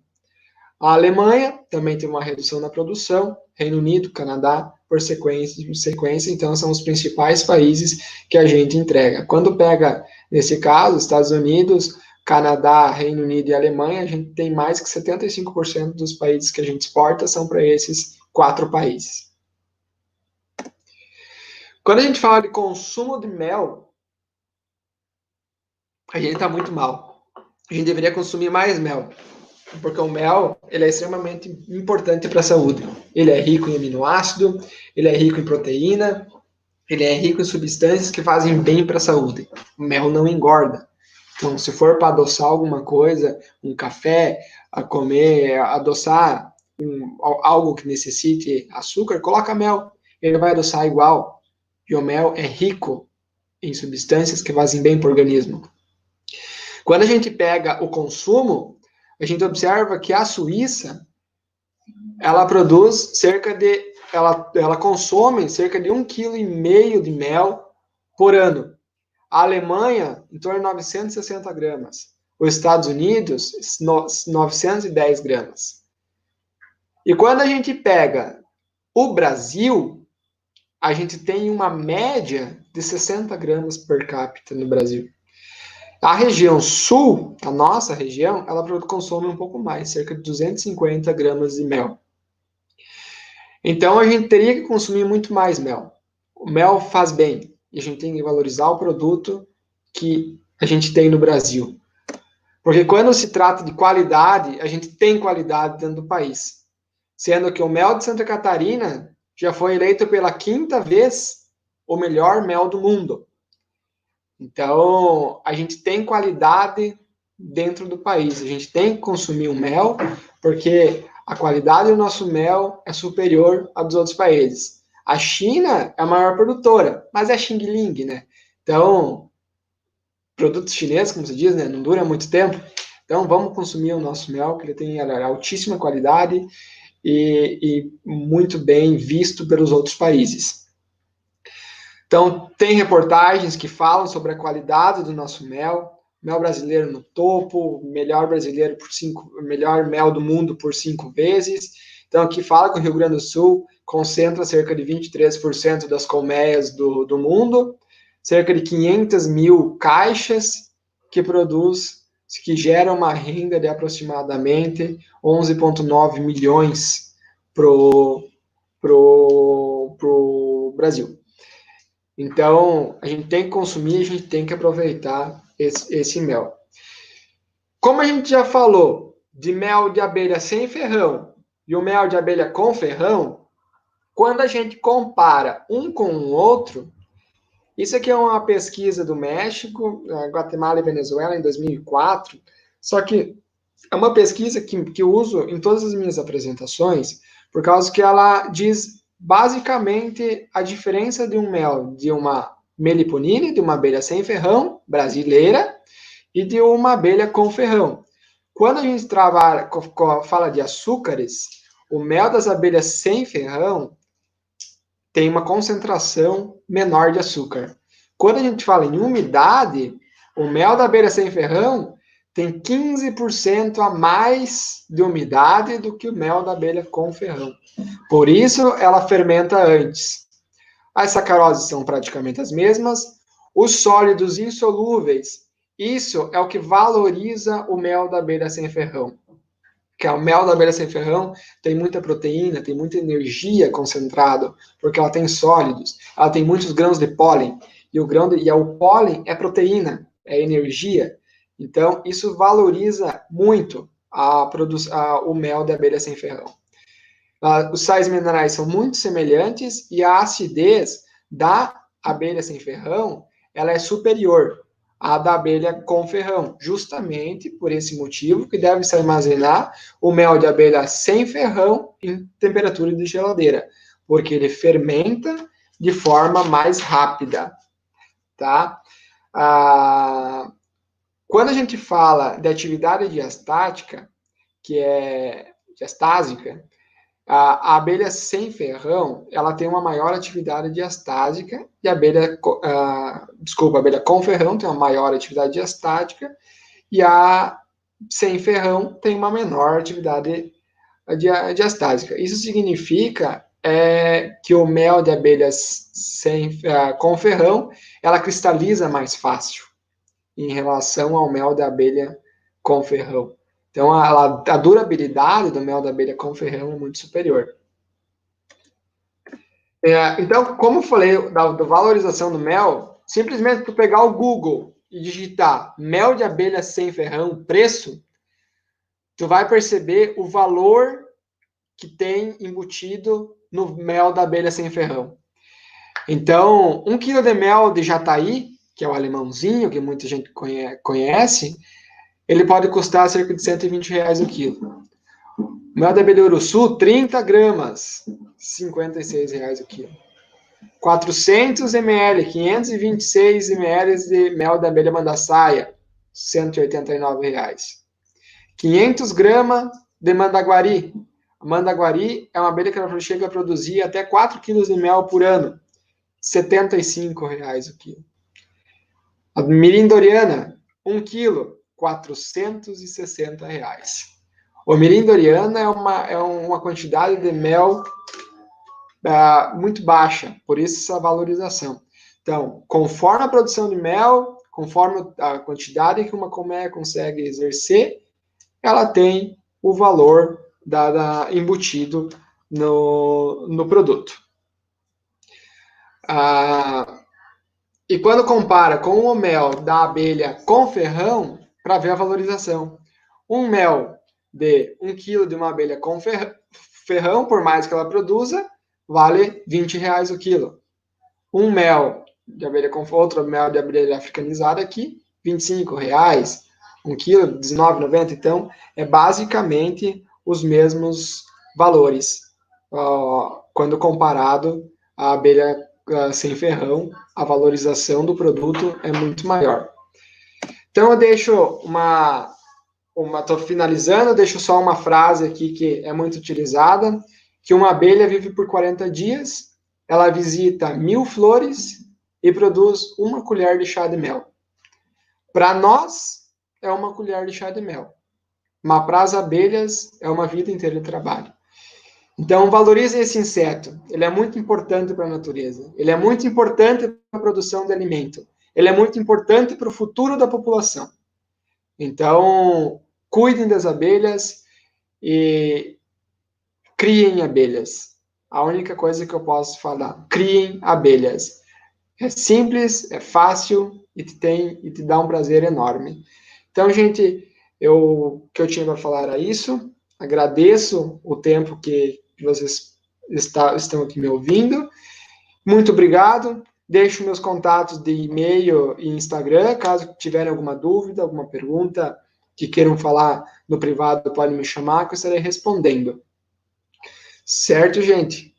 A Alemanha também tem uma redução na produção, Reino Unido, Canadá, por sequência, então são os principais países que a gente entrega. Quando pega, nesse caso, Estados Unidos, Canadá, Reino Unido e Alemanha, a gente tem mais que 75% dos países que a gente exporta são para esses 4 países. Quando a gente fala de consumo de mel, a gente está muito mal. A gente deveria consumir mais mel, porque o mel ele é extremamente importante para a saúde. Ele é rico em aminoácido, ele é rico em proteína, ele é rico em substâncias que fazem bem para a saúde. O mel não engorda. Então, se for para adoçar alguma coisa, um café, a comer, adoçar algo que necessite açúcar, coloca mel. Ele vai adoçar igual. E o mel é rico em substâncias que fazem bem para o organismo. Quando a gente pega o consumo, a gente observa que a Suíça, ela produz ela consome cerca de 1,5 kg de mel por ano. A Alemanha, em torno de 960 gramas. Os Estados Unidos, 910 gramas. E quando a gente pega o Brasil, a gente tem uma média de 60 gramas per capita no Brasil. A região sul, a nossa região, ela consome um pouco mais, cerca de 250 gramas de mel. Então, a gente teria que consumir muito mais mel. O mel faz bem, e a gente tem que valorizar o produto que a gente tem no Brasil. Porque quando se trata de qualidade, a gente tem qualidade dentro do país. Sendo que o mel de Santa Catarina já foi eleito pela 5ª vez o melhor mel do mundo. Então, a gente tem qualidade dentro do país. A gente tem que consumir o mel, porque a qualidade do nosso mel é superior à dos outros países. A China é a maior produtora, mas é Xing Ling, né? Então, produtos chineses, como se diz, né? Não dura muito tempo. Então, vamos consumir o nosso mel, que ele tem altíssima qualidade e muito bem visto pelos outros países. Então, tem reportagens que falam sobre a qualidade do nosso mel. Mel brasileiro no topo, melhor mel do mundo por 5 vezes. Então, aqui fala que o Rio Grande do Sul concentra cerca de 23% das colmeias do mundo, cerca de 500 mil caixas que geram uma renda de aproximadamente 11,9 milhões pro Brasil. Então, a gente tem que consumir, a gente tem que aproveitar esse mel. Como a gente já falou de mel de abelha sem ferrão e o mel de abelha com ferrão, quando a gente compara um com o outro, isso aqui é uma pesquisa do México, Guatemala e Venezuela, em 2004, só que é uma pesquisa que eu uso em todas as minhas apresentações, por causa que ela diz basicamente a diferença de um mel de uma meliponine, de uma abelha sem ferrão, brasileira, e de uma abelha com ferrão. Quando a gente fala de açúcares, o mel das abelhas sem ferrão tem uma concentração menor de açúcar. Quando a gente fala em umidade, o mel da abelha sem ferrão tem 15% a mais de umidade do que o mel da abelha com ferrão. Por isso, ela fermenta antes. As sacaroses são praticamente as mesmas. Os sólidos insolúveis, isso é o que valoriza o mel da abelha sem ferrão. Que o mel da abelha sem ferrão tem muita proteína, tem muita energia concentrada, porque ela tem sólidos, ela tem muitos grãos de pólen, e o pólen é proteína, é energia. Então, isso valoriza muito o mel da abelha sem ferrão. Os sais minerais são muito semelhantes e a acidez da abelha sem ferrão ela é superior. a da abelha com ferrão, justamente por esse motivo que deve se armazenar o mel de abelha sem ferrão em temperatura de geladeira, porque ele fermenta de forma mais rápida, tá? Quando a gente fala de atividade diastática, que é diastásica, a abelha sem ferrão, ela tem uma maior atividade diastásica e a abelha com ferrão tem uma maior atividade diastática e a sem ferrão tem uma menor atividade diastásica. Isso significa que o mel de abelhas com ferrão, ela cristaliza mais fácil em relação ao mel da abelha com ferrão. Então, a durabilidade do mel da abelha com ferrão é muito superior. Então, como eu falei da valorização do mel, simplesmente tu pegar o Google e digitar mel de abelha sem ferrão, preço, tu vai perceber o valor que tem embutido no mel da abelha sem ferrão. Então, 1 quilo de mel de jataí, que é o alemãozinho, que muita gente conhece, ele pode custar cerca de R$120 o quilo. Mel da abelha uruçu, 30 gramas, R$56 o quilo. 400 ml, 526 ml de mel da abelha mandaçaia, R$189. 500 gramas de mandaguari. A mandaguari é uma abelha que chega a produzir até 4 quilos de mel por ano, R$75 o quilo. A mirim doriana, 1 quilo, R$460. O mirim doriana é uma quantidade de mel muito baixa, por isso essa valorização. Então, conforme a produção de mel, conforme a quantidade que uma colmeia consegue exercer, ela tem o valor embutido no produto. E quando compara com o mel da abelha com ferrão, para ver a valorização. Um mel de 1 quilo de uma abelha com ferrão, por mais que ela produza, vale R$20 o quilo. Um mel de abelha com outro mel de abelha africanizada aqui, R$25. 1 quilo, R$19,90. Então, é basicamente os mesmos valores. Quando comparado à abelha sem ferrão, a valorização do produto é muito maior. Então, eu deixo estou finalizando, eu deixo só uma frase aqui que é muito utilizada, que uma abelha vive por 40 dias, ela visita 1.000 flores e produz 1 colher de chá de mel. Para nós, é 1 colher de chá de mel. Mas para as abelhas, é uma vida inteira de trabalho. Então, valorizem esse inseto. Ele é muito importante para a natureza. Ele é muito importante para a produção de alimento. Ele é muito importante para o futuro da população. Então, cuidem das abelhas e criem abelhas. A única coisa que eu posso falar, criem abelhas. É simples, é fácil e te dá um prazer enorme. Então, gente, o que eu tinha para falar era isso. Agradeço o tempo que vocês estão aqui me ouvindo. Muito obrigado. Deixo meus contatos de e-mail e Instagram. Caso tiverem alguma dúvida, alguma pergunta que queiram falar no privado, podem me chamar que eu estarei respondendo. Certo, gente?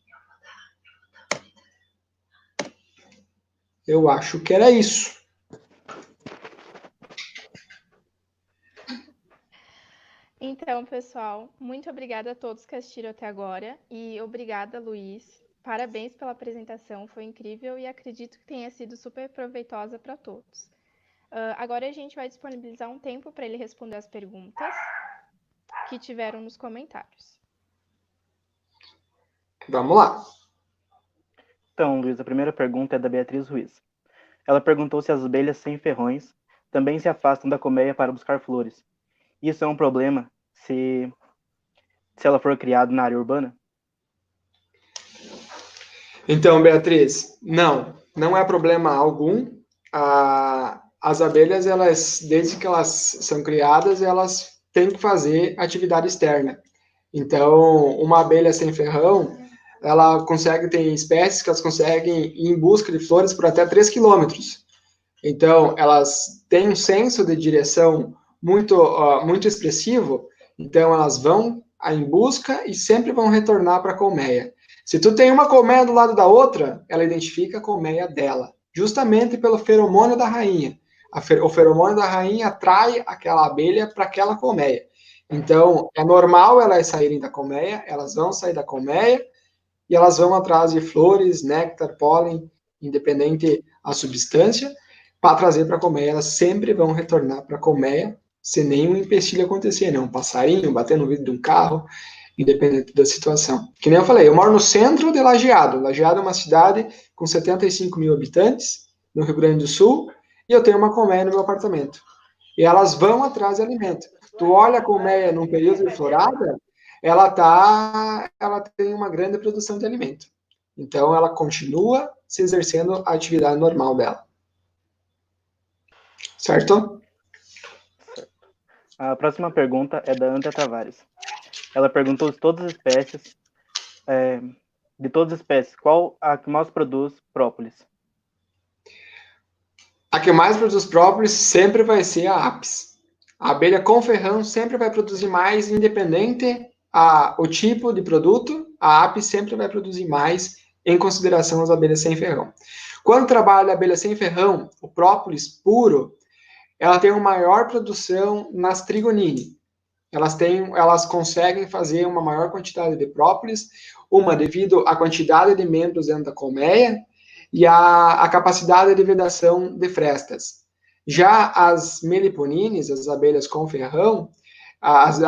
Eu acho que era isso. Então, pessoal, muito obrigada a todos que assistiram até agora e obrigada, Luiz. Parabéns pela apresentação, foi incrível e acredito que tenha sido super proveitosa para todos. Agora a gente vai disponibilizar um tempo para ele responder as perguntas que tiveram nos comentários. Vamos lá. Então, Luiz, a primeira pergunta é da Beatriz Ruiz. Ela perguntou se as abelhas sem ferrões também se afastam da colmeia para buscar flores. Isso é um problema se ela for criada na área urbana? Então, Beatriz, não é problema algum. As abelhas, desde que elas são criadas, elas têm que fazer atividade externa. Então, uma abelha sem ferrão, tem espécies que elas conseguem ir em busca de flores por até 3 quilômetros. Então, elas têm um senso de direção muito expressivo, então elas vão em busca e sempre vão retornar para a colmeia. Se tu tem uma colmeia do lado da outra, ela identifica a colmeia dela, justamente pelo feromônio da rainha. O feromônio da rainha atrai aquela abelha para aquela colmeia. Então, é normal elas saírem da colmeia, elas vão sair da colmeia e elas vão atrás de flores, néctar, pólen, independente a substância, para trazer para a colmeia. Elas sempre vão retornar para a colmeia sem nenhum empecilho acontecer, né? Um passarinho batendo no vidro de um carro, independente da situação. Que nem eu falei, eu moro no centro de Lajeado. Lajeado é uma cidade com 75 mil habitantes, no Rio Grande do Sul, e eu tenho uma colmeia no meu apartamento. E elas vão atrás de alimento. Tu olha a colmeia num período de florada, ela tem uma grande produção de alimento. Então, ela continua se exercendo a atividade normal dela. Certo? A próxima pergunta é da Andrea Tavares. Ela perguntou de todas as espécies, qual a que mais produz própolis? A que mais produz própolis sempre vai ser a Apis. A abelha com ferrão sempre vai produzir mais, independente o tipo de produto, a Apis sempre vai produzir mais em consideração às abelhas sem ferrão. Quando trabalha a abelha sem ferrão, o própolis puro, ela tem uma maior produção nas trigonine. Elas conseguem fazer uma maior quantidade de própolis, devido à quantidade de membros dentro da colmeia e a capacidade de vedação de frestas. Já as meliponines, as abelhas com ferrão, as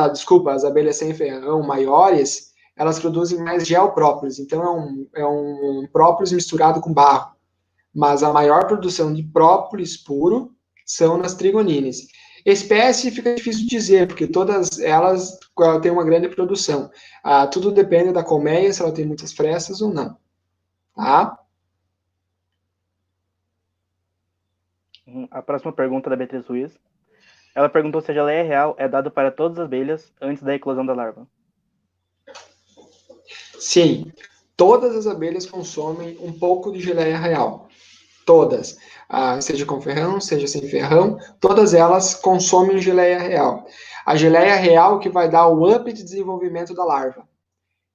abelhas sem ferrão maiores, elas produzem mais gel própolis, então é um própolis misturado com barro. Mas a maior produção de própolis puro são nas trigonines. Espécie fica difícil de dizer, porque todas elas têm uma grande produção. Tudo depende da colmeia, se ela tem muitas frestas ou não. Tá? A próxima pergunta é da Beatriz Ruiz. Ela perguntou se a geleia real é dada para todas as abelhas antes da eclosão da larva. Sim, todas as abelhas consomem um pouco de geleia real. Todas. Seja com ferrão, seja sem ferrão, todas elas consomem geleia real. A geleia real que vai dar o up de desenvolvimento da larva.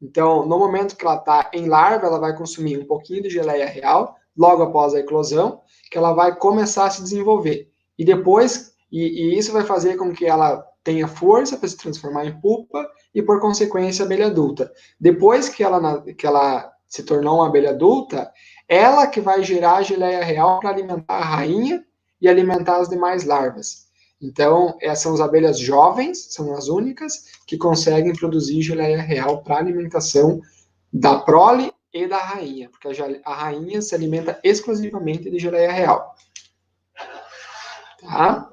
Então, no momento que ela está em larva, ela vai consumir um pouquinho de geleia real, logo após a eclosão, que ela vai começar a se desenvolver. E depois, e isso vai fazer com que ela tenha força para se transformar em pupa e, por consequência, abelha adulta. Depois que ela se tornou uma abelha adulta, ela que vai gerar a geleia real para alimentar a rainha e alimentar as demais larvas. Então, essas são as abelhas jovens, são as únicas que conseguem produzir geleia real para alimentação da prole e da rainha, porque a rainha se alimenta exclusivamente de geleia real. Tá?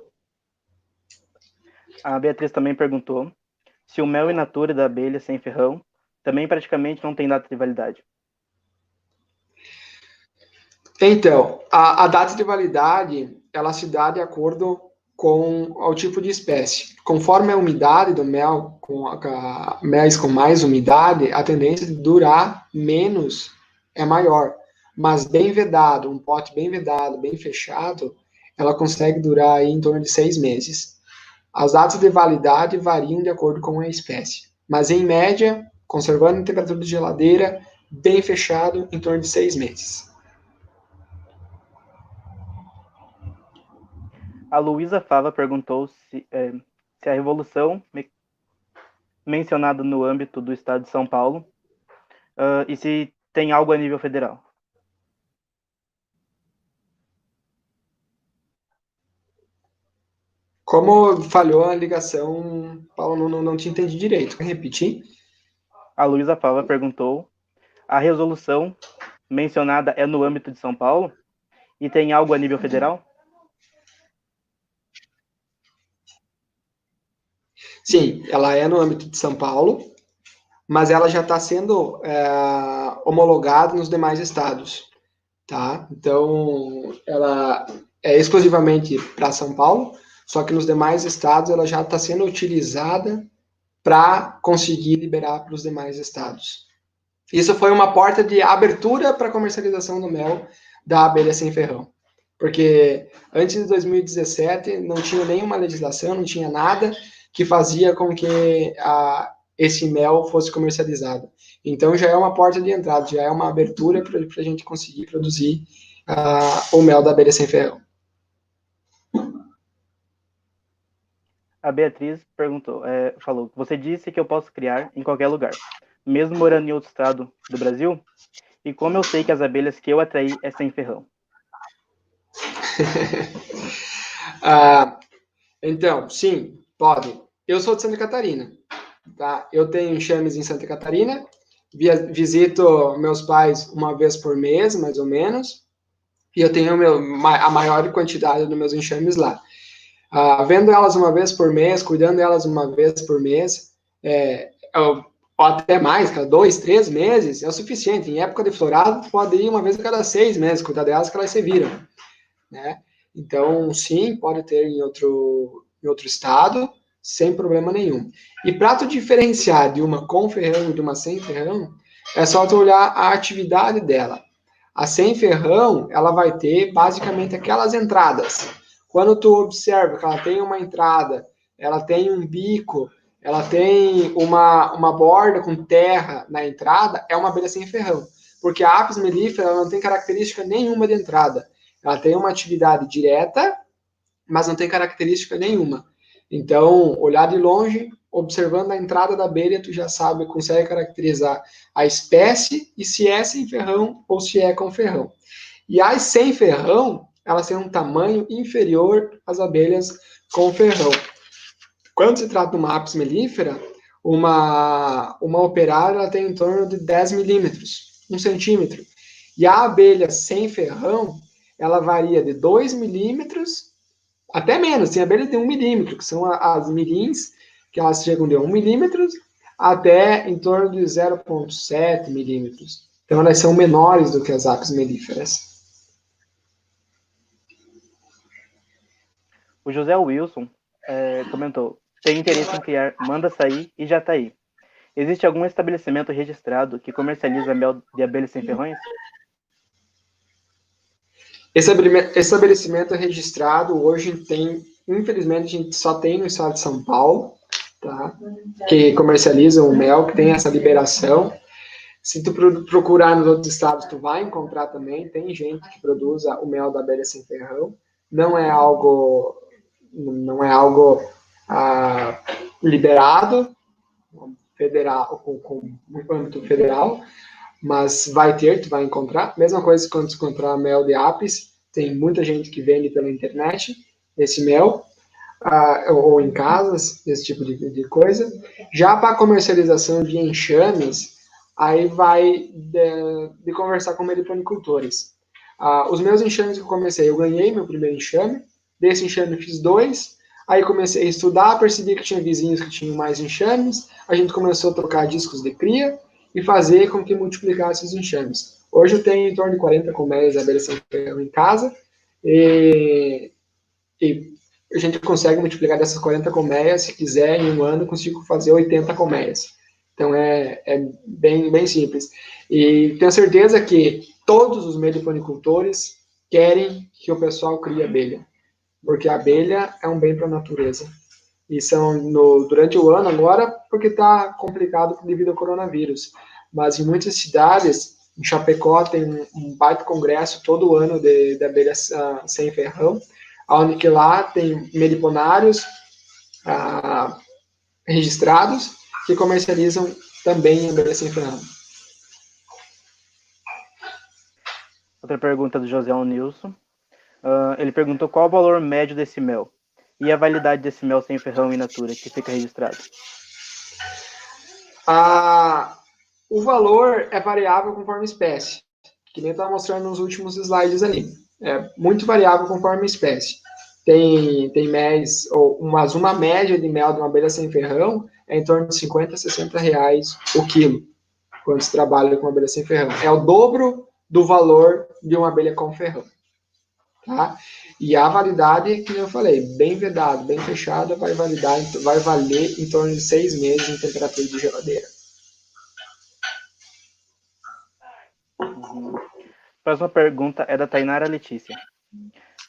A Beatriz também perguntou se o mel in natura da abelha sem ferrão também praticamente não tem data de validade. Então, a data de validade, ela se dá de acordo com o tipo de espécie. Conforme a umidade do mel, mel com mais umidade, a tendência de durar menos é maior. Mas bem vedado, um pote bem vedado, bem fechado, ela consegue durar aí em torno de 6 meses. As datas de validade variam de acordo com a espécie. Mas, em média, conservando em temperatura de geladeira, bem fechado, em torno de 6 meses. A Luísa Fava perguntou se a revolução mencionada no âmbito do estado de São Paulo e se tem algo a nível federal. Como falhou a ligação, Paulo, não te entendi direito. Quer repetir? A Luísa Fava perguntou: a resolução mencionada é no âmbito de São Paulo e tem algo a nível federal? Sim, ela é no âmbito de São Paulo, mas ela já está sendo homologada nos demais estados. Tá? Então, ela é exclusivamente para São Paulo, só que nos demais estados ela já está sendo utilizada para conseguir liberar para os demais estados. Isso foi uma porta de abertura para a comercialização do mel da abelha sem ferrão. porque antes de 2017 não tinha nenhuma legislação, não tinha nada que fazia com que esse mel fosse comercializado. Então já é uma porta de entrada, já é uma abertura para a gente conseguir produzir o mel da abelha sem ferrão. A Beatriz falou, você disse que eu posso criar em qualquer lugar, mesmo morando em outro estado do Brasil? E como eu sei que as abelhas que eu atraí é sem ferrão? Então, sim, pode. Eu sou de Santa Catarina, tá? Eu tenho enxames em Santa Catarina, visito meus pais uma vez por mês, mais ou menos, e eu tenho a maior quantidade dos meus enxames lá. Vendo elas uma vez por mês, cuidando delas uma vez por mês, ou até mais, cada 2, 3 meses, é o suficiente. Em época de florado, pode ir uma vez a cada 6 meses, cuidar delas que elas se viram, né? Então, sim, pode ter em outro estado, sem problema nenhum. E para tu diferenciar de uma com ferrão e de uma sem ferrão, é só tu olhar a atividade dela. A sem ferrão, ela vai ter basicamente aquelas entradas. Quando tu observa que ela tem uma entrada, ela tem um bico, ela tem uma borda com terra na entrada, é uma abelha sem ferrão. Porque a Apis mellifera não tem característica nenhuma de entrada. Ela tem uma atividade direta, mas não tem característica nenhuma. Então, olhar de longe, observando a entrada da abelha, tu já sabe, consegue caracterizar a espécie e se é sem ferrão ou se é com ferrão. E as sem ferrão, elas têm um tamanho inferior às abelhas com ferrão. Quando se trata de uma Apis mellifera, uma operária ela tem em torno de 10 milímetros, 1 centímetro. E a abelha sem ferrão, ela varia de 2 milímetros até menos. Tem abelha de 1 milímetro, que são as mirins, que elas chegam de 1 milímetro até em torno de 0,7 milímetros. Então, elas são menores do que as Apis mellíferas. O José Wilson comentou, tem interesse em criar manda-açaí e jataí. Existe algum estabelecimento registrado que comercializa mel de abelhas sem ferrões? Esse estabelecimento registrado hoje tem, infelizmente, a gente só tem no estado de São Paulo, tá? Que comercializa o mel, que tem essa liberação. Se tu procurar nos outros estados, tu vai encontrar também. Tem gente que produz o mel da abelha sem ferrão. Não é algo liberado federal, com âmbito federal, mas tu vai encontrar. Mesma coisa quando tu encontrar mel de apis, tem muita gente que vende pela internet esse mel, ou em casas, esse tipo de coisa. Já para comercialização de enxames, aí vai de conversar com meliponicultores. Os meus enxames que eu comecei, eu ganhei meu primeiro enxame, desse enxame eu fiz 2, aí comecei a estudar, percebi que tinha vizinhos que tinham mais enxames, a gente começou a trocar discos de cria e fazer com que multiplicasse os enxames. Hoje eu tenho em torno de 40 colmeias de abelha sem ferrão em casa, e a gente consegue multiplicar dessas 40 colmeias, se quiser, em um ano, eu consigo fazer 80 colmeias. Então é bem simples. E tenho certeza que todos os meliponicultores querem que o pessoal crie abelha, porque a abelha é um bem para a natureza. E são durante o ano agora, porque está complicado devido ao coronavírus. Mas em muitas cidades, em Chapecó tem um baita congresso todo ano de abelhas sem ferrão, onde que lá tem meliponários registrados que comercializam também abelhas sem ferrão. Outra pergunta do José Nilson. Ele perguntou qual o valor médio desse mel e a validade desse mel sem ferrão in natura que fica registrado. O valor é variável conforme espécie, que nem eu estava mostrando nos últimos slides ali. É muito variável conforme espécie. Tem méis, mas uma média de mel de uma abelha sem ferrão é em torno de 50 a 60 reais o quilo, quando se trabalha com uma abelha sem ferrão. É o dobro do valor de uma abelha com ferrão. Tá? E a validade, como eu falei, bem vedado, bem fechada, vai valer em torno de 6 meses em temperatura de geladeira. Próxima pergunta é da Tainara Letícia.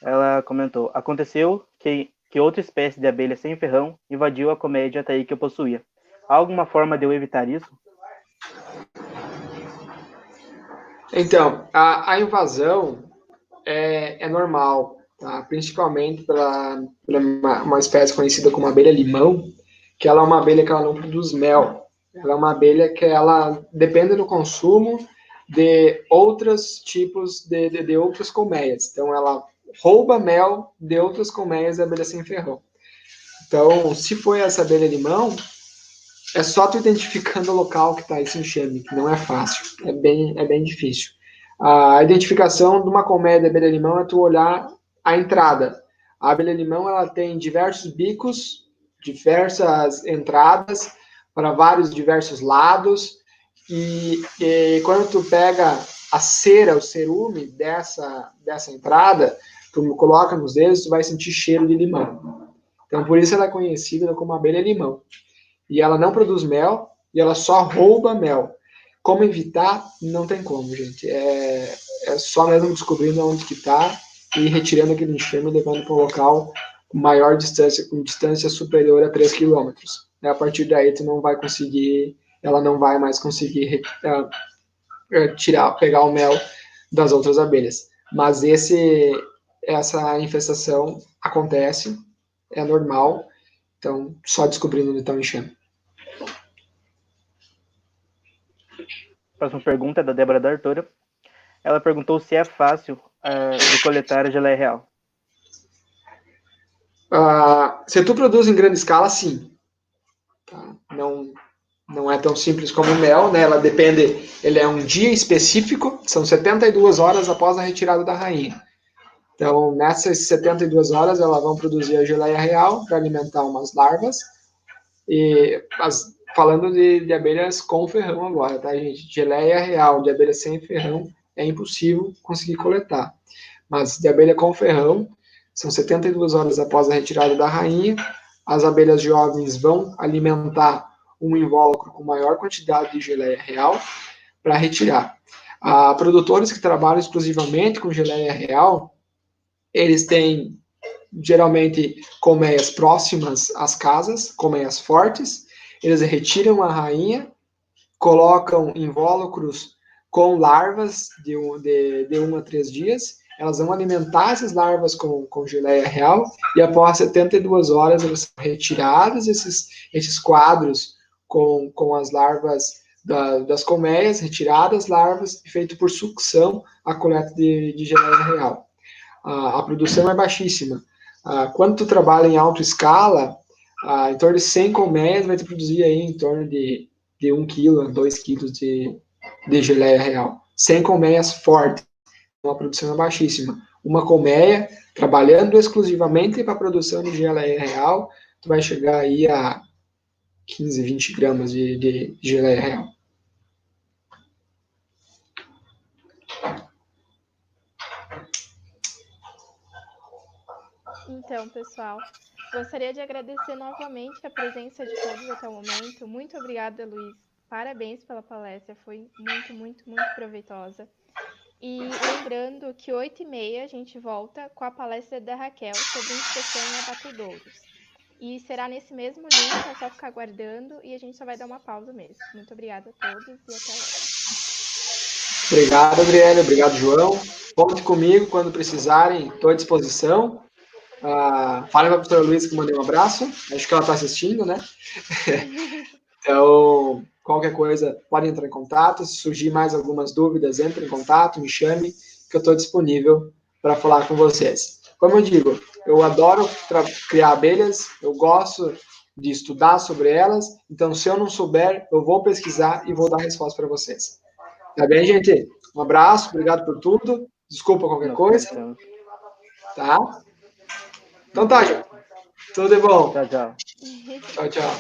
Ela comentou: aconteceu que outra espécie de abelha sem ferrão invadiu a colmeia de jataí que eu possuía. Há alguma forma de eu evitar isso? Então, a invasão é normal, tá? Principalmente para uma espécie conhecida como abelha-limão, que ela é uma abelha que ela não produz mel. Ela é uma abelha que ela depende do consumo de outros tipos de outras colmeias. Então, ela rouba mel de outras colmeias da abelha sem ferrão. Então, se foi essa abelha-limão, é só tu identificando o local que está esse enxame, que não é fácil, é bem difícil. A identificação de uma colmeia de abelha-limão é tu olhar a entrada. A abelha-limão ela tem diversos bicos, diversas entradas para vários diversos lados, e quando tu pega a cera, o cerume dessa entrada, tu coloca nos dedos, tu vai sentir cheiro de limão. Então, por isso ela é conhecida como abelha-limão. E ela não produz mel e ela só rouba mel. Como evitar? Não tem como, gente. É só mesmo descobrindo onde que está e retirando aquele enxame e levando para um local com maior distância, com distância superior a 3 quilômetros. A partir daí, tu não vai conseguir, ela não vai mais conseguir pegar o mel das outras abelhas. Mas essa infestação acontece, é normal, então só descobrindo onde está o enxame. Próxima pergunta é da Débora D'Artora. Ela perguntou se é fácil de coletar a geleia real. Se tu produz em grande escala, sim. Tá? Não é tão simples como o mel, né? Ela depende, ele é um dia específico, são 72 horas após a retirada da rainha. Então, nessas 72 horas, elas vão produzir a geleia real para alimentar umas larvas. Falando de abelhas com ferrão agora, tá, gente? Geleia real de abelha sem ferrão é impossível conseguir coletar. Mas de abelha com ferrão, são 72 horas após a retirada da rainha, as abelhas jovens vão alimentar um invólucro com maior quantidade de geleia real para retirar. Produtores que trabalham exclusivamente com geleia real, eles têm geralmente colmeias próximas às casas, colmeias fortes, eles retiram a rainha, colocam invólucros com larvas de 1 a 3 dias, elas vão alimentar essas larvas com geleia real, e após 72 horas elas são retirados esses quadros com as larvas das colmeias, retiradas as larvas, e feito por sucção a coleta de geleia real. A produção é baixíssima. Quando tu trabalha em alta escala, em torno de 100 colmeias vai te produzir aí em torno de 1 quilo a 2 quilos de geleia real. 100 colmeias fortes, uma produção é baixíssima. Uma colmeia, trabalhando exclusivamente para a produção de geleia real, tu vai chegar aí a 15, 20 gramas de geleia real. Então, pessoal, gostaria de agradecer novamente a presença de todos até o momento. Muito obrigada, Luiz. Parabéns pela palestra, foi muito, muito, muito proveitosa. E lembrando que 8h30 a gente volta com a palestra da Raquel sobre inspeção em abatedouros. E será nesse mesmo link, é só ficar aguardando e a gente só vai dar uma pausa mesmo. Muito obrigada a todos e até logo. Obrigado, Adriele. Obrigado, João. Conte comigo quando precisarem, estou à disposição. Fale para a professora Luísa que eu mandei um abraço. Acho que ela está assistindo, né? Então, qualquer coisa, pode entrar em contato. Se surgir mais algumas dúvidas, entre em contato, me chame, que eu estou disponível para falar com vocês. Como eu digo, eu adoro criar abelhas, eu gosto de estudar sobre elas, então, se eu não souber, eu vou pesquisar e vou dar resposta para vocês. Tá bem, gente? Um abraço, obrigado por tudo. Desculpa qualquer coisa. Tá? Então tá, gente. Tudo de bom. Tchau, tchau. Tchau, tchau.